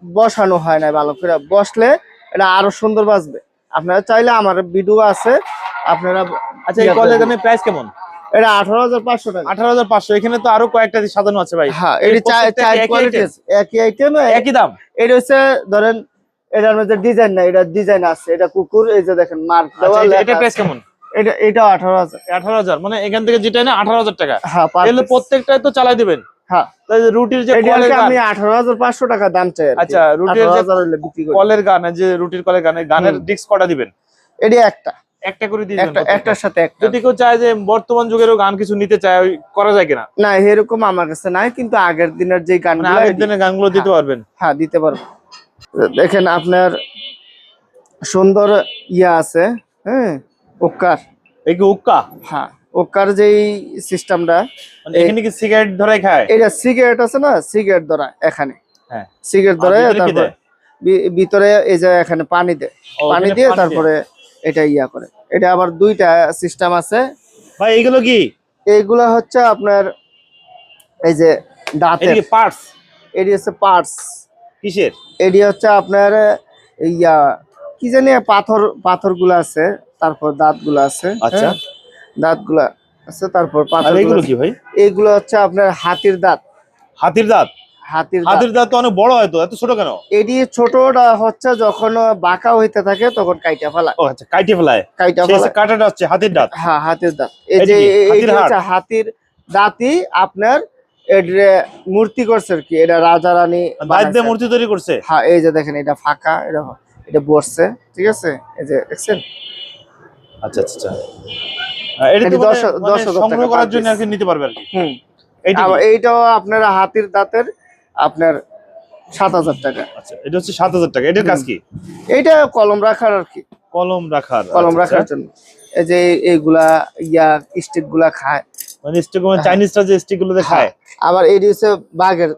বসানো হয় না ভালো করে, বসলে এটা আরো সুন্দর বাজবে। আপনারা চাইলে আমার ভিডিও আছে, আপনারা। আচ্ছা, এই কলের গানের প্রাইস কেমন? এটা 18,500 টাকা। 18,500। এখানে তো আরো কয়েকটা সাজানো আছে ভাই। হ্যাঁ, এই এটা প্রত্যেকটা চার একই কোয়ালিটি, item? একই আইটেম, একই দাম? এটা হচ্ছে ধরেন এটার মধ্যে ডিজাইন না, এটা ডিজাইন আছে, এটা কুকুর, এই যে দেখেন মার্ক দেওয়া আচ্ছা, লেখা এটা প্রাইস আছে। কেমন? এটা 18,000। 18,000, মানে এখান থেকে যেটা না 18,000 টাকা। হ্যাঁ, তাহলে প্রত্যেকটাই তো চালাই দিবেন। হ্যাঁ, তাই যে রুটির যে এটা কলের গান, আমি 18,500 টাকা দাম চাই আর কি। আচ্ছা, রুটির যে 18,000 হলে বিক্রি করি। কলের গান, যে রুটির কলের গানে গানের ডিস্ক কটা দিবেন? এটি একটা একটা করে দিয়ে দিবেন একটার সাথে একটা। যদি কেউ চায় যে বর্তমান যুগেরও গান কিছু নিতে চায়, ওই করা যায় কিনা? না, এরকম আমার কাছে নাই, কিন্তু আগের দিনের যে মানে গানগুলো, আগের দিনের গানগুলো দিতে পারবেন? হ্যাঁ দিতে পারবো। দেখেন আপনার সুন্দর ইয়া আছে, হ্যাঁ, ওকার। এই কি উক্কা? হ্যাঁ, ওকার যেই সিস্টেমটা, মানে এখানে কি সিগারেট ধরাই খায়? এটা সিগারেট আছে না, সিগারেট ধরা এখানে, হ্যাঁ, সিগারেট আর ধরে, ভিতরে কি তারপর দেয়? ভিতরে এই যে এখানে পানি দেয়, ও, পানি এখানে দিয়ে পানি তারপরে এটা ইয়া করে। এটা আবার দুইটা সিস্টেম আছে ভাই। এইগুলো কি? এইগুলা হচ্ছে আপনার এই যে দাঁতের, এটা কি পার্টস? এটি হচ্ছে পার্টস। কিসের? এটি হচ্ছে আপনার ইয়া কি জানি, পাথর গুলা আছে, তারপর দাঁত গুলা আছে। আচ্ছা, হ্যাঁ, দাঁত গুলা আছে, তারপর আর পাথর এইগুলো কি ভাই? এইগুলো হচ্ছে আপনার হাতির দাঁত। হাতির দাঁত? হাতির দাঁত। হাতির দাঁত তো অনেক বড় হয়, তো এত ছোট কেন? এটি ছোটটা হচ্ছে যখন বাঁকা হইতে থাকে তখন কাইটা ফেলা, ও আচ্ছা, কাইটে ফেলায়। কাইটা সেই ফেলা। কাটাটা হচ্ছে হাতির দাঁত। হ্যাঁ, হাতির দাঁত। এই এটা যে কি? হাতির এইটা হাড়? হচ্ছে হাতির দাঁতই আপনার এটা মূর্তি করছে আর কি, এটা রাজা রানী দাঁত বানাইছে। দিয়ে মূর্তি তৈরি করছে? হ্যাঁ, এই যে দেখেন এটা ফাঁকা, এটা বসছে, ঠিক আছে? এই যে দেখছেন, আচ্ছা আচ্ছা আচ্ছা। এটা এটি তো 10,000 সংগ্রহ টাকা করার per জন্য আর piece। কি নিতে পারবে আর কি। এইটা আবার কি? এইটাও আপনার হাতির দাঁতের আপনার 7,000 টাকা। আচ্ছা, এটা হচ্ছে 7,000 টাকা। এটার কাজ কি? এইটা কলম রাখার আর কি, কলম রাখার। কলম আচ্ছা আচ্ছা। রাখার জন্য। এই যে এইগুলা স্টিক গুলা খায়, মানে স্টিক মানে চাইনিজরা যে স্টিক গুলো খায়। আবার এটি হচ্ছে বাঘের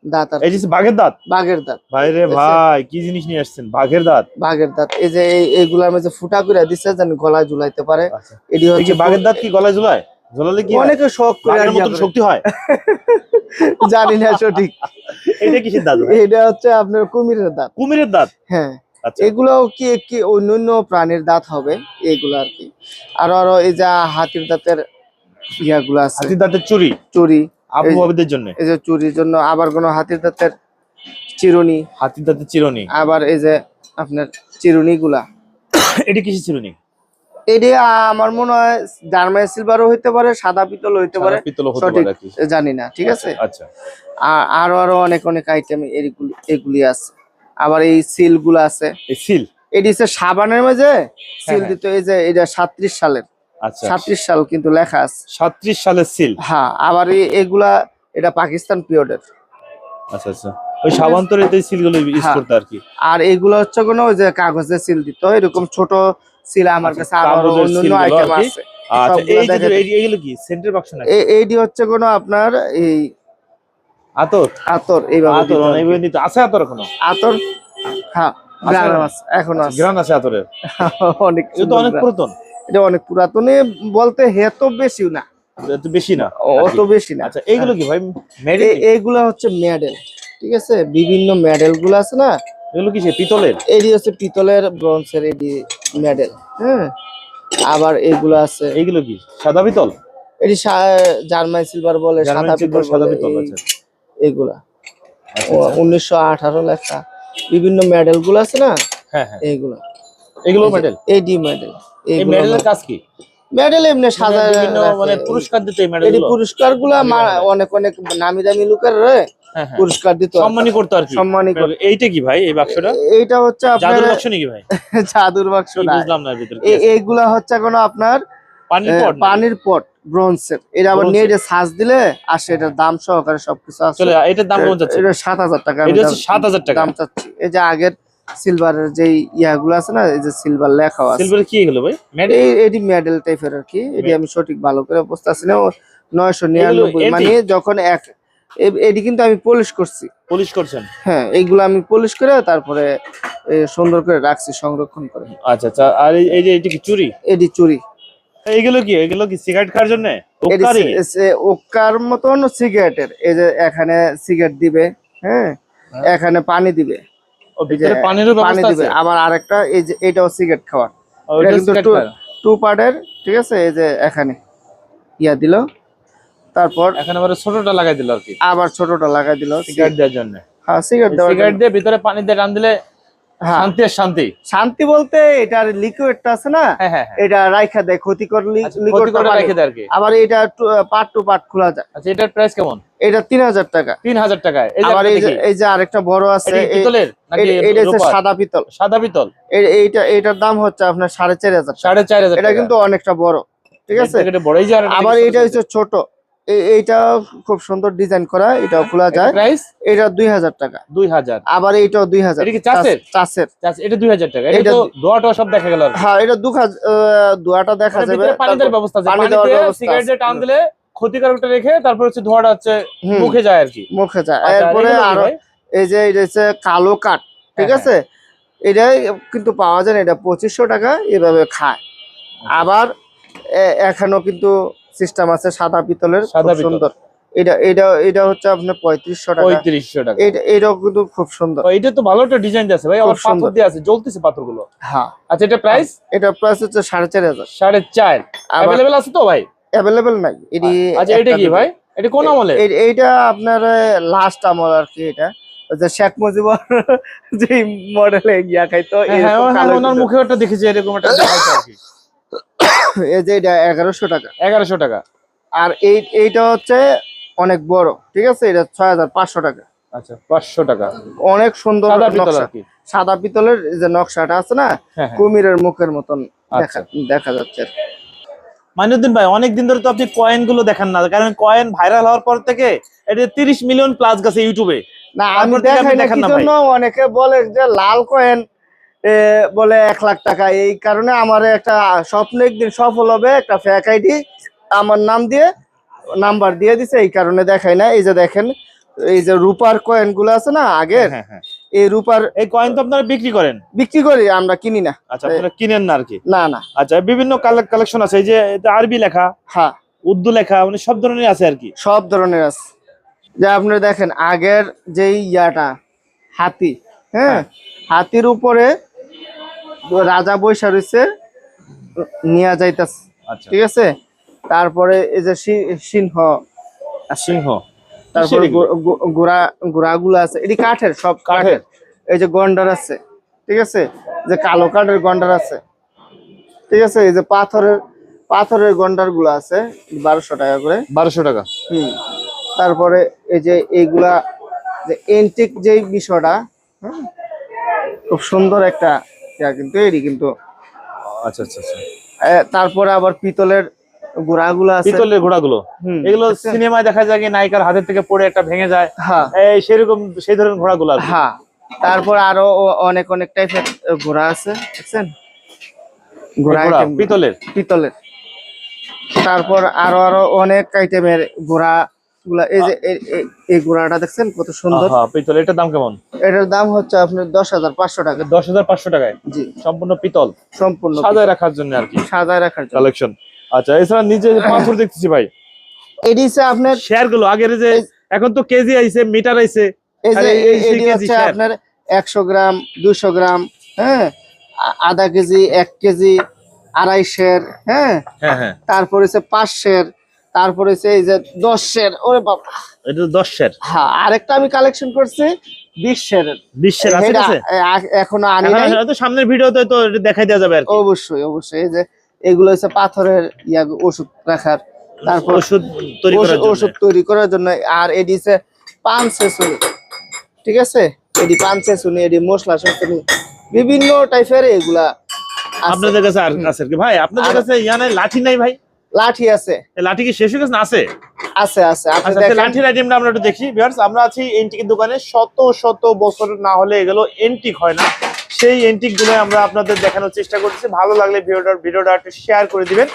দাঁত আর এই কি। যে বাঘের দাঁত। বাঘের দাঁত ভাই রে বুঝছেন? ভাই, কি জিনিস নিয়ে আসছেন? বাঘের দাঁত। বাঘের দাঁত এই যে এইগুলার মধ্যে ফুটা করে দিচ্ছে যেন গলায় ঝুলাইতে পারে। আচ্ছা, এটি এই হচ্ছে কি বাঘের দাঁত কি গলায় ঝুলায়? ঝুলালে কি হয়? অনেকে শখ করে বাঘের মতন শক্তি হয়? জানি না সঠিক। এটা কিসের দাঁত ভাই? এটা হচ্ছে আপনার কুমিরের দাঁত। কুমিরের দাঁত। হ্যাঁ, আচ্ছা, এগুলোও কি কি অন্যান্য প্রাণীর দাঁত হবে এগুলো আর কি। আরো এই যে হাতির দাঁতের ইয়াগুলো আছে, হাতির দাঁতের চুড়ি, চুড়ি, আবু ভাবিদের জন্য। এই যে চুরির জন্য। আবার কোনো হাতির দাঁতের চিরুনি, হাতির দাঁতের চিরুনি। আবার এই যে আপনার চিরুনি গুলা। এটা কিসের চিরুনি? এটা আমার মনে হয় জার্মান সিলভারও হইতে পারে, সাদা পিতল হইতে পারে, সাদা পিতলও হতে সঠিক পারে আর কি। জানি না। ঠিক আছে, আচ্ছা, আরো আরো অনেক অনেক আইটেম এগুলি আছে। আবার এই সিল গুলা আছে। এই সিল, এটি হচ্ছে সাবানের মাঝে সিল হ্যাঁ। দিত। এই যে এটা 37 সালের, আচ্ছা 37 সাল কিন্তু লেখা আছে। 37 সালের সিল। হ্যাঁ, আবার এগুলা এটা পাকিস্তান পিরিয়ডের। আচ্ছা আচ্ছা, ওই সাবান্তরে এই সিলগুলো ইউজ হ্যাঁ। করতে আর কি। আর এগুলো হচ্ছে কোনো ওই যে কাগজে সিল দিত, এরকম ছোট সিল আমার কাছে আরো আরো কাগজের অন্যান্য সিলগুলো আইটেম আর কি। আছে। আচ্ছা, সবগুলা এই যে দেখাতে- এইগুলো কি সেন্টার বাক্স নাকি? এইটি হচ্ছে কোনো আপনার এই আতর। আতর, এইভাবে আতর দিত আর মানে কি। এইভাবে নিতে আছে আতর এখনো? আতর, হ্যাঁ, আছে গ্রাম এখনো? আছে, এখনো আচ্ছা, আছে। গ্রান আছে আতরের। অনেক এটা তো সুন্দর অনেক গ্রাম। পুরাতন। এটা অনেক পুরাতন বলতে এত বেশিও না, এত বেশি না অত বেশি না। আচ্ছা, এইগুলো কি ভাই? এইগুলা হচ্ছে মেডেল। ঠিক আছে, বিভিন্ন মেডেল গুলো আছে না, এগুলো কি সে পিতলের? এটি হচ্ছে পিতলের, ব্রোঞ্জের এটি মেডেল। হ্যাঁ, আবার এগুলো আছে। এইগুলো কি সাদা পিতল? এটি জার্মান সিলভার বলে, জার্মান সাদা সিলভার, পিতল সাদা বলে। পিতল। আচ্ছা এগুলা আচ্ছা আচ্ছা। 1918 লেখা বিভিন্ন মেডেল গুলো আছে না, হ্যাঁ হ্যাঁ, এইগুলা। এগুলো মেডেল। এডি মেডেল। এই মেডেলের কাজ কি? মেডেল এমনি সাদা বিভিন্ন মানে পুরস্কার দিতে এই মেডেল এটি গুলো। পুরস্কার গুলা অনেক অনেক নামি দামি লোকের হ্যাঁ হ্যাঁ, পুরস্কার দিত, সম্মানী করতে আর কি। সম্মানী করতো। এইটা কি ভাই, এই বাক্সটা? এইটা হচ্ছে আপনার জাদুর বাক্স নাকি ভাই? জাদুর বাক্স কি না, বুঝলাম না এর ভিতর কি আছে? এইগুলা হচ্ছে কোনো আপনার পানির পট নাকি? পানির পট, ব্রোঞ্জের। এটা আবার ব্রোঞ্জের। নেটে সাজ দিলে আসে, এটার দাম সহকারে সবকিছু আছে। চলে, এটার দাম কেমন যাচ্ছে? এটা 7,000 টাকা এটা হচ্ছে 7,000 টাকা দাম চাচ্ছি। এই যে আগের সিলভারের যে ইয়াগুলো আছে না, এই যে সিলভার লেখা আছে, সিলভার কি এগুলো ভাই? মেডেল? এটি মেডেল টাইপের আর কি। এটি আমি সঠিক ভালো করে বুঝতেছি না। এগুলো 999, মানে যখন এটি কিন্তু আমি পলিশ করছি। পলিশ করছেন? হ্যাঁ, এইগুলো আমি পলিশ করে তারপরে সুন্দর করে রাখছি সংরক্ষণ করে। আচ্ছা আচ্ছা। আর এই যে এটা কি চুরি? এটি চুরি। এইগুলো কি? এগুলো কি সিগারেট খাওয়ার জন্য? এটি ওকারি? ওকার মতন সিগারেটের। এই যে এখানে সিগারেট দিবে, হ্যাঁ, এখানে পানি দিবে, ও ভিতরে পানিরও পানি ব্যবস্থা দিবে। আছে? আবার আরেকটা এই যে এটাও সিগারেট খাওয়ার। ও, এটা এটা কিন্তু সিগারেট খাওয়ার। 2 পার্টের। ঠিক আছে, এই যে এখানে ইয়া দিল, তারপর এখন আবার ছোটটা লাগাই দিল আর কি, আবার ছোটটা লাগাই দিল সিগারেট দেওয়ার জন্য। হ্যাঁ, সিগারেট দেওয়ার সিগারেট জন্য। দিয়ে ভিতরে পানি দিয়ে টান দিলে হ্যাঁ, শান্তি আর শান্তি। শান্তি বলতে এটার লিকুইডটা আছে না, হ্যাঁ হ্যাঁ হ্যাঁ। এটা রাইখা দেয়, ক্ষতিকর আচ্ছা, ক্ষতি লিকুইডটা করে রেখে দেয় আর কি। আবার এটা পার্ট টু পার্ট খোলা যায়। আচ্ছা, এটার প্রাইস কেমন? এটা 3,000 টাকা। 3,000 টাকায়। এই যে আবার একটা এই যে দেখি, এই যে আরেকটা বড় আছে, এটা কি পিতলের নাকি এটা হচ্ছে রূপার? সাদা পিতল। সাদা পিতল। এটার দাম হচ্ছে আপনার 4,500 টাকা। 4,500 এটা কিন্তু অনেকটা বড়। ঠিক আছে, এটা বড়। এই যে আরেকটা আবার দেখি, এটা হচ্ছে ছোট। এইটা খুব সুন্দর ডিজাইন করা, এটাও খোলা যায়। প্রাইস এটা 2,000 টাকা। 2,000। আবার এইটাও 2,000। এটা কি চাষের? চাষের। আচ্ছা, এটা 2,000 টাকা। এটা এটা তো দোয়াটা সব দেখা গেল আর কি। হ্যাঁ, এটা দুয়াটা দেখা মানে যাবে। ভিতরে পানি দেওয়ার ব্যবস্থা আছে। পানি পানি দেওয়ার দিয়ে ব্যবস্থা সিগারেট দিয়ে আছে। টান দিলে ক্ষতিকারকটা রেখে তারপর হচ্ছে ধোঁয়াটা হচ্ছে হুম। মুখে যায় আর কি। মুখে যায়। আচ্ছা, আর এরপরে এগুলো কি আরো ভাই? এই যে এটা হচ্ছে কালো কাঠ। ঠিক হ্যাঁ, আছে, এটাই কিন্তু পাওয়া যায় না, এটা 2,500 টাকা এভাবে খায়। আবার এখনো কিন্তু সিস্টেম আছে সাদা পিতলের, সাদা খুব পিতল। সুন্দর। এটা এটা এটা হচ্ছে আপনার 3,500 টাকা। 3,500 টাকা। এটাও কিন্তু খুব সুন্দর। ও, এটা তো ভালো একটা ডিজাইন আছে ভাই, আবার খুব পাথর সুন্দর। দিয়ে আছে, জ্বলতেছে পাথরগুলো। হ্যাঁ, আচ্ছা, এটা প্রাইস? এটা প্রাইস হচ্ছে 4,500। 4,500। আবার अवेलेबल আছে তো ভাই? অ্যাভেলেবেল নাই এটি। আচ্ছা, এটা কি ভাই? এটা কোন আমলে? এইটা আপনার লাস্ট আমল আর কি। এটা ওই যে শেখ মুজিবুর যে মডেলে গিয়া খাইতো, হ্যাঁ এরকম হ্যাঁ, কালো ওনার মুখে একটা দেখেছি এরকম একটা দেখাইছে আর কি। এই যে এটা 1,100 টাকা। 1,100 টাকা। আর এইটা হচ্ছে অনেক বড়। ঠিক আছে, এটা 6,500 টাকা। আচ্ছা, 500 টাকা। অনেক সুন্দর সাদা পিতল নকশা। আর কি। সাদা পিতলের যে নকশাটা আছে না, হ্যাঁ, হ্যাঁ। কুমিরের মুখের মতন আচ্ছা। দেখা যাচ্ছে। মাইনুদ্দিন ভাই, অনেকদিন ধরে তো আপনি কয়েন গুলো দেখান না, কারণ কয়েন ভাইরাল হওয়ার পর থেকে এটা 30 মিলিয়ন প্লাস গেছে ইউটিউবে। না আমি তারপর থেকে আপনি দেখাই না দেখান কি না জন্য, অনেকে বলে যে লাল কয়েন বলে 1 লাখ টাকা, এই কারণে আমার একটা স্বপ্ন একদিন সফল হবে, একটা ফেক আইডি আমার নাম দিয়ে নাম্বার দিয়ে দিছে, এই কারণে দেখাই না। এই যে দেখেন, এই যে রূপার কয়েন গুলো আছে না আগের, হ্যাঁ, হ্যাঁ। এই রূপার এই কয়েন তো আপনারা বিক্রি করেন? বিক্রি করি, আমরা কিনি না। আচ্ছা, আপনারা কিনেন না আর কি? না না। আচ্ছা, বিভিন্ন কালেকশন আছে, এই যে এতে আরবি লেখা, হ্যাঁ, উর্দু লেখা, মানে সব ধরনের আছে আর কি। সব ধরনের আছে। যে আপনারা দেখেন আগের যেই ইয়াটা হাতি, হ্যাঁ, হাতির উপরে রাজা বৈশা রয়েছে, নিয়ে যাইতাছে, আচ্ছা, ঠিক আছে। তারপরে এই যে সিংহ, সিংহ, তারপরে ঘোড়াগুলো আছে, এটি কাঠের, সব কাঠের। এই যে গন্ডার আছে, ঠিক আছে, যে কালো কাঠের গন্ডার আছে, ঠিক আছে। এই যে পাথরের গন্ডার গুলো আছে 1200 টাকা করে। 1200 টাকা। তারপরে এই যে এইগুলা যে এন্টিক যে বিষয়টা, হ্যাঁ, খুব সুন্দর একটা কিন্তু এটি কিন্তু। আচ্ছা আচ্ছা আচ্ছা। তারপরে আবার পিতলের ঘোড়াগুলো আছে, পিতলের ঘোড়াগুলো, এগুলো সিনেমায় দেখা যায় কি নায়িকার হাতের থেকে পড়ে একটা ভেঙে যায়, হ্যাঁ, এই সেরকম সেই ধরনের ঘোড়াগুলো আর কি। হ্যাঁ। তারপর আরো অনেক টাইপের ঘোড়া আছে, দেখছেন, ঘোড়া পিতলের। তারপর আরো অনেক আইটেমের ঘোড়া গুলা, এই যে এই ঘোড়াটা দেখছেন কত সুন্দর পিতল। এটার দাম কেমন? এটার দাম হচ্ছে আপনার 10,500 টাকা। 10,500 টাকায়? জি, সম্পূর্ণ পিতল, সম্পূর্ণ সাজায় রাখার জন্য আর কি, সাজায় রাখার জন্য কালেকশন। আচ্ছা, এছাড়া নিচে পাথর দেখতেছি ভাই, এটি হচ্ছে আপনার শেয়ার গুলো আগের যে, এখন তো কেজি আইছে, মিটার আইছে, এই যে এটি হচ্ছে আপনার 100 গ্রাম, 200 গ্রাম, হ্যাঁ, আধা কেজি, 1 কেজি, 2.5 সের, হ্যাঁ, হ্যাঁ হ্যাঁ। তারপর হচ্ছে 5 সের, তারপর হচ্ছে এই যে 10 সের। ওরে বাবা, এটা 10 সের। হ্যাঁ, আরেকটা আমি কালেকশন করছি 20 সেরের। 20 সের আছে কাছে? এখনো আনি নাই, হয়তো সামনের ভিডিওতে তো এটা দেখাই দেওয়া যাবে আর কি। অবশ্যই অবশ্যই। এই যে এগুলো হচ্ছে পাথরের ওষুধ রাখার, তারপর ওষুধ তৈরি করার জন্য। আর এডি হচ্ছে পানসেসুনি, ঠিক আছে, এডি পানসেসুনি, এডি মশলা সসুনি, বিভিন্ন টাইপের এগুলা আপনাদের কাছে আর আছে কি ভাই? আপনাদের কাছে ইয়ানে লাঠি নাই ভাই? লাঠি আছে। লাঠি কি শেষ হয়ে গেছে না আছে? আছে আছে। আপনি আচ্ছা, লাঠির আইটেমটা আমরা একটু দেখি ভিউয়ার্স। আমরা আছি এন্টিকের দোকানে, শত শত বছর না হলে এগুলো এন্টিক হয় না, সেই এন্টিক গুলো আমরা আপনাদের দেখানোর চেষ্টা করতেছি। ভালো লাগলে ভিডিওটা একটু শেয়ার করে দিবেন।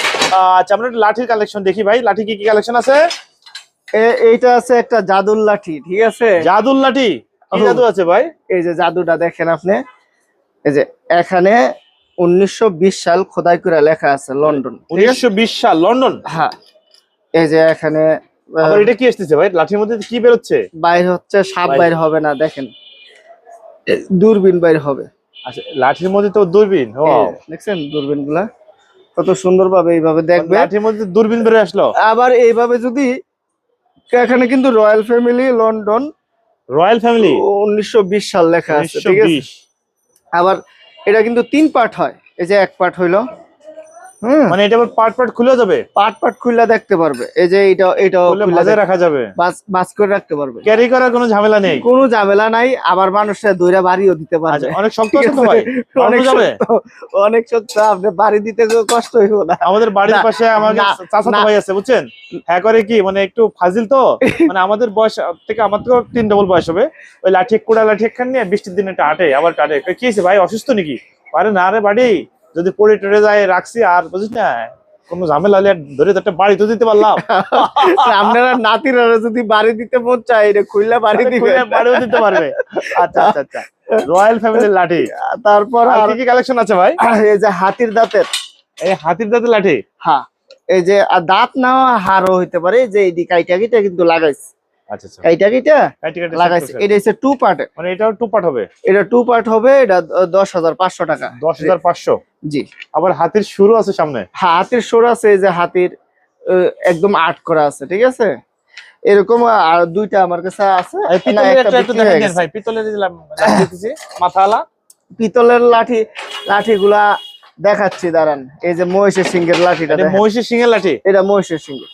আচ্ছা, আমরা একটু লাঠির কালেকশন দেখি ভাই। লাঠি কি কি কালেকশন আছে? এইটা আছে একটা জাদুর লাঠি, ঠিক আছে। জাদুর লাঠি? কি জাদু আছে ভাই? এই যে জাদুটা দেখেন আপনি, এই যে এখানে 1920 সাল খোদাই করে লেখা আছে, লন্ডন। 1920 সাল, লন্ডন? হ্যাঁ। এই যে এখানে আবার এটা কি আসতেছে ভাই? লাঠির মধ্যে কি বের হচ্ছে? বাইর হচ্ছে, সাপ বাইর হবে না, দেখেন, দূরবীন বাইর হবে। আচ্ছা, লাঠির মধ্যে তো দূরবীন। দেখছেন দূরবীন গুলা কত সুন্দর ভাবে এইভাবে দেখবে। লাঠির মধ্যে দূরবীন বের আসলো। আবার এইভাবে যদি এখানে কিন্তু royal family London, royal family 1920 সাল লেখা আছে, ঠিক আছে। আবার এটা কিন্তু 3 পার্ট হয়, এই যে 1 পার্ট হইলো, মানে এটা আবার পার্ট খুলে যাবে, পার্ট খুলে দেখতে পারবে। এই যে এটাও খুলে রাখা যাবে, বাস করে রাখতে পারবে, ক্যারি করার কোনো ঝামেলা নেই, কোনো ঝামেলা নাই। আবার মানুষের দইরা বাড়িও দিতে পারবে। অনেক শক্ত আছে তো ভাই, অনেক শক্ত, আপনি বাড়ি দিতে কষ্ট হইব না। আমাদের বাড়ির পাশে আমাদের চাচাতো ভাই আছে, বুঝছেন, হ্যাঁ করে কি মানে একটু ফাজিল তো, মানে আমাদের বয়স থেকে আমার থেকে 3 ডবল বয়স হবে। ওই লাঠি কুড়া লাঠি একখান নিয়ে বৃষ্টির দিনে টাটে, আবার টাটে। কি হয়েছে ভাই, অসুস্থ নাকি? আরে না রে বাড়ি, যদি পড়ে টরে যায় রাখছি, আর বুঝিস না কোনো ঝামেলা হলে ধরে একটা বাড়ি তো দিতে পারলাম। আপনারা নাতিরা যদি বাড়ি দিতে মন চায়, এটা খুললে বাড়ি দিবে, বাড়িও দিতে পারবে। আচ্ছা আচ্ছা আচ্ছা, রয়্যাল ফ্যামিলির লাঠি। তারপর আর কি কালেকশন আছে ভাই? এই যে হাতির দাঁতের, এই হাতির দাঁতের লাঠি। হ্যাঁ, এই যে দাঁত না হারও হইতে পারে, যে এই কাইটা কিন্তু লাগাইছে। আচ্ছা আচ্ছা, কাইটা লাগাইছে। এটা হচ্ছে 2 পার্ট, মানে এটাও 2 পার্ট হবে? এটা 2 পার্ট হবে। এটা 10,500 টাকা। 10,500? জি। আবার হাতির শুরু আছে সামনে? হ্যাঁ, হাতির শুরু আছে, এই যে হাতির একদম আর্ট করা আছে, ঠিক আছে। এরকম আর 2টা আমার কাছে আছে। পিতলের লাঠিগুলা দেখাচ্ছি, দাঁড়ান। এই যে মহিষের সিংহের লাঠিটা, মহিষের সিংহের লাঠি, এটা মহিষের সিংহের,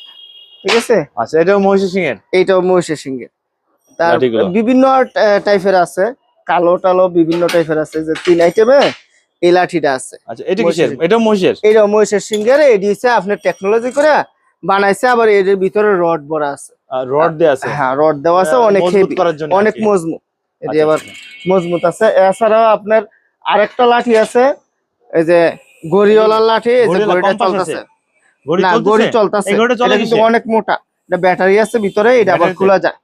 ঠিক আছে। আচ্ছা, এটাও মহিষের সিংহের? এইটাও মহিষের সিংহের। তার বিভিন্ন টাইপের আছে, কালো টালো বিভিন্ন টাইপের আছে, যে 3 আইটেমে এই লাঠিটা আছে। আচ্ছা এটা কিসের? এটা মহিষের? এটা মহিষের সিংহের, এটি হচ্ছে আপনার টেকনোলজি করে বানাইছে, আবার এর ভিতরে রড ভরা আছে। রড দেয়া আছে? হ্যাঁ রড দেওয়া আছে, অনেক মজবুত হেভি, করার জন্য অনেক নাকি? মজবুত। এটি আচ্ছা, আবার আচ্ছা। মজবুত আছে। এছাড়াও আপনার আরেকটা লাঠি আছে, এই যে গড়িওয়ালার লাঠি, এই যে গড়িওয়ালা গড়িটা কম্পাস আছে? চলতেছে। ঘড়ি না চলতেছে? গড়ি চলতেছে, এই ঘড়িটা চলে এটা কিন্তু কিসে? অনেক মোটা, এটা ব্যাটারি আছে ভিতরে, এটা আবার ব্যাটারিতে? খোলা যায়,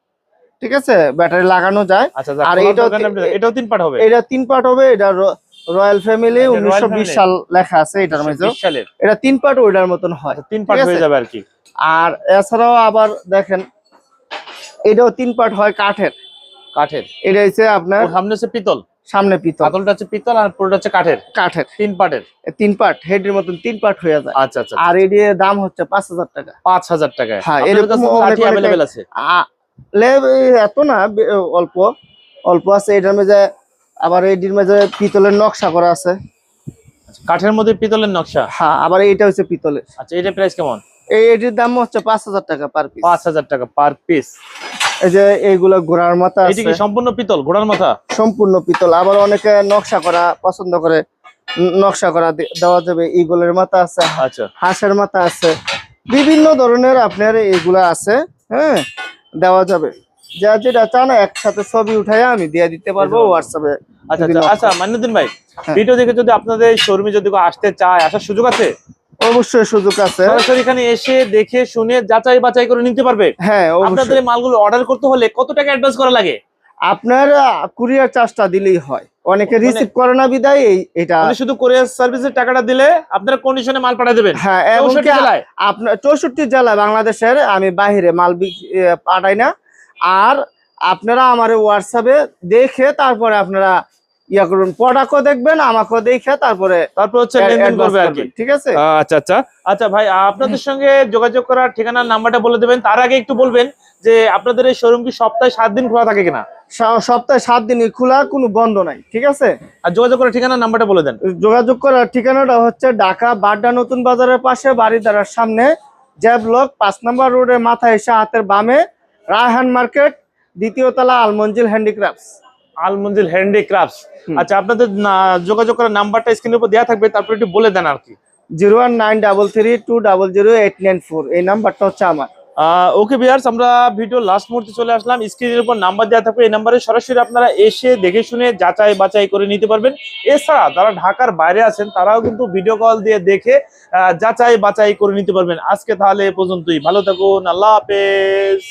ঠিক আছে, ব্যাটারি লাগানো যায়। আচ্ছা আর আর এটাও এটাও 3 পার্ট হবে? এটা 3 পার্ট হবে। এটা রয়্যাল ফ্যামিলি আচ্ছা, রয়্যাল 1920 ফ্যামিলি। সাল লেখা আছে এটার মধ্যে। 20 সালের? এটা 3 পার্ট ওইটার মতন হয়, আচ্ছা 3 পার্ট ঠিক হয়ে আছে? যাবে আর কি। আর এছাড়াও আবার দেখেন এটাও 3 পার্ট হয় কাঠের। কাঠের? এটা হচ্ছে আপনার ওর সামনে হচ্ছে পিতল, সামনে পিতল, পাতলটা হচ্ছে পিতল আর পুরোটা হচ্ছে কাঠের। কাঠের 3 পার্টের? 3 পার্ট, হেডের মতন 3 পার্ট হয়ে যায়। আচ্ছা আচ্ছা। আর এর দাম হচ্ছে 5000 টাকা। 5000 টাকায়? হ্যাঁ, আপনাদের এরকম কাছে তো অনেক লাঠি অনেক अवेलेबल আছে? এত না, অল্প অল্প আছে। এটার মধ্যে আবার এটির মধ্যে পিতলের নকশা করা আছে। কাঠের মধ্যে পিতলের নকশা? হ্যাঁ, আবার এটা হচ্ছে পিতলের। আচ্ছা এটার প্রাইস কেমন? এটির দাম হচ্ছে 5000 টাকা পার পিস। 5000 টাকা পার পিস? এই যে এইগুলো ঘোড়ার মাথা এটা আছে, কি সম্পূর্ণ পিতল ঘোড়ার মাথা? সম্পূর্ণ পিতল। আবার অনেকে নকশা করা পছন্দ করে, নকশা করা দেওয়া যাবে। ঈগলের মাথা আছে, আচ্ছা হাঁসের মাথা আছে, বিভিন্ন ধরনের আপনার এগুলা আছে। হ্যাঁ, দেওয়া যাবে। যা যেটা চান একসাথে ছবি উঠাই আমি দিয়ে দিতে পারবো হোয়াটসঅ্যাপে। আচ্ছা আচ্ছা। আচ্ছা মাইনুদ্দিন ভাই, হ্যাঁ। ভিডিও দেখে যদি আপনাদের শোরুমে যদি কেউ আসতে চায়, আসার সুযোগ আছে? অবশ্যই সুযোগ আছে। সরাসরি এখানে এসে দেখে শুনে যাচাই বাছাই করে নিতে পারবে? হ্যাঁ আপনাদের অবশ্যই। এই মালগুলো অর্ডার করতে হলে কত টাকা অ্যাডভান্স করা লাগে? আপনার কুরিয়ার চার্জটা দিলেই হয়, অনেকে রিসিভ করে না বিদায় এটা। মানে শুধু কোরিয়ার সার্ভিসের টাকাটা দিলে আপনারা কন্ডিশনে মাল পাঠিয়ে দেবেন? হ্যাঁ, এবং 64 জেলায়? আপনার 64 জেলায় বাংলাদেশের, আমি বাইরে মাল পাঠাই না। আর আপনারা আমার হোয়াটসঅ্যাপে দেখে তারপরে আপনারা ইয়া করুন, প্রোডাক্টও দেখবেন, আমাকেও দেখে তারপর হচ্ছে লেনদেন করবে আর কি। ঠিক আছে? আচ্ছা আচ্ছা। আচ্ছা ভাই, আপনাদের সঙ্গে যোগাযোগ করার ঠিকানার নাম্বারটা বলে দেবেন। তার আগে একটু বলবেন যে আপনাদের এই শোরুম কি সপ্তাহে 7 দিন খোলা থাকে কিনা? সপ্তাহে 7 দিনই খোলা, কোনো বন্ধ নাই, ঠিক আছে? আর যোগাযোগ করার ঠিকানার নাম্বারটা বলে দেন। যোগাযোগ করার ঠিকানাটা হচ্ছে ঢাকা বাড্ডা নতুন বাজারের পাশে, বাড়িধারার সামনে, জে ব্লক 5 নম্বর রোডের মাথায় এসে হাতের বামে রায়হান মার্কেট, দ্বিতীয় তলা, আলমঞ্জিল হ্যান্ডিক্রাফটস। আলমঞ্জিল হ্যান্ডিক্রাফটস। আচ্ছা আপনাদের যোগাযোগ করার নাম্বারটা স্ক্রিনের উপর দেওয়া থাকবে, তারপর একটু বলে দেন আর কি। 01933200894, এই নাম্বারটা হচ্ছে আমার। ওকে ভিউয়ার্স, আমরা ভিডিও লাস্ট মুহূর্তে চলে আসলাম। স্ক্রিনের উপর নাম্বার দেওয়া থাকবে, এই নাম্বারে সরাসরি আপনারা এসে দেখে শুনে যাচাই বাছাই করে নিতে পারবেন। এছাড়া যারা ঢাকার বাইরে আছেন তারাও কিন্তু ভিডিও কল দিয়ে দেখে যাচাই বাছাই করে নিতে পারবেন। আজকে তাহলে এ পর্যন্তই, ভালো থাকুন, আল্লাহ হাফেজ।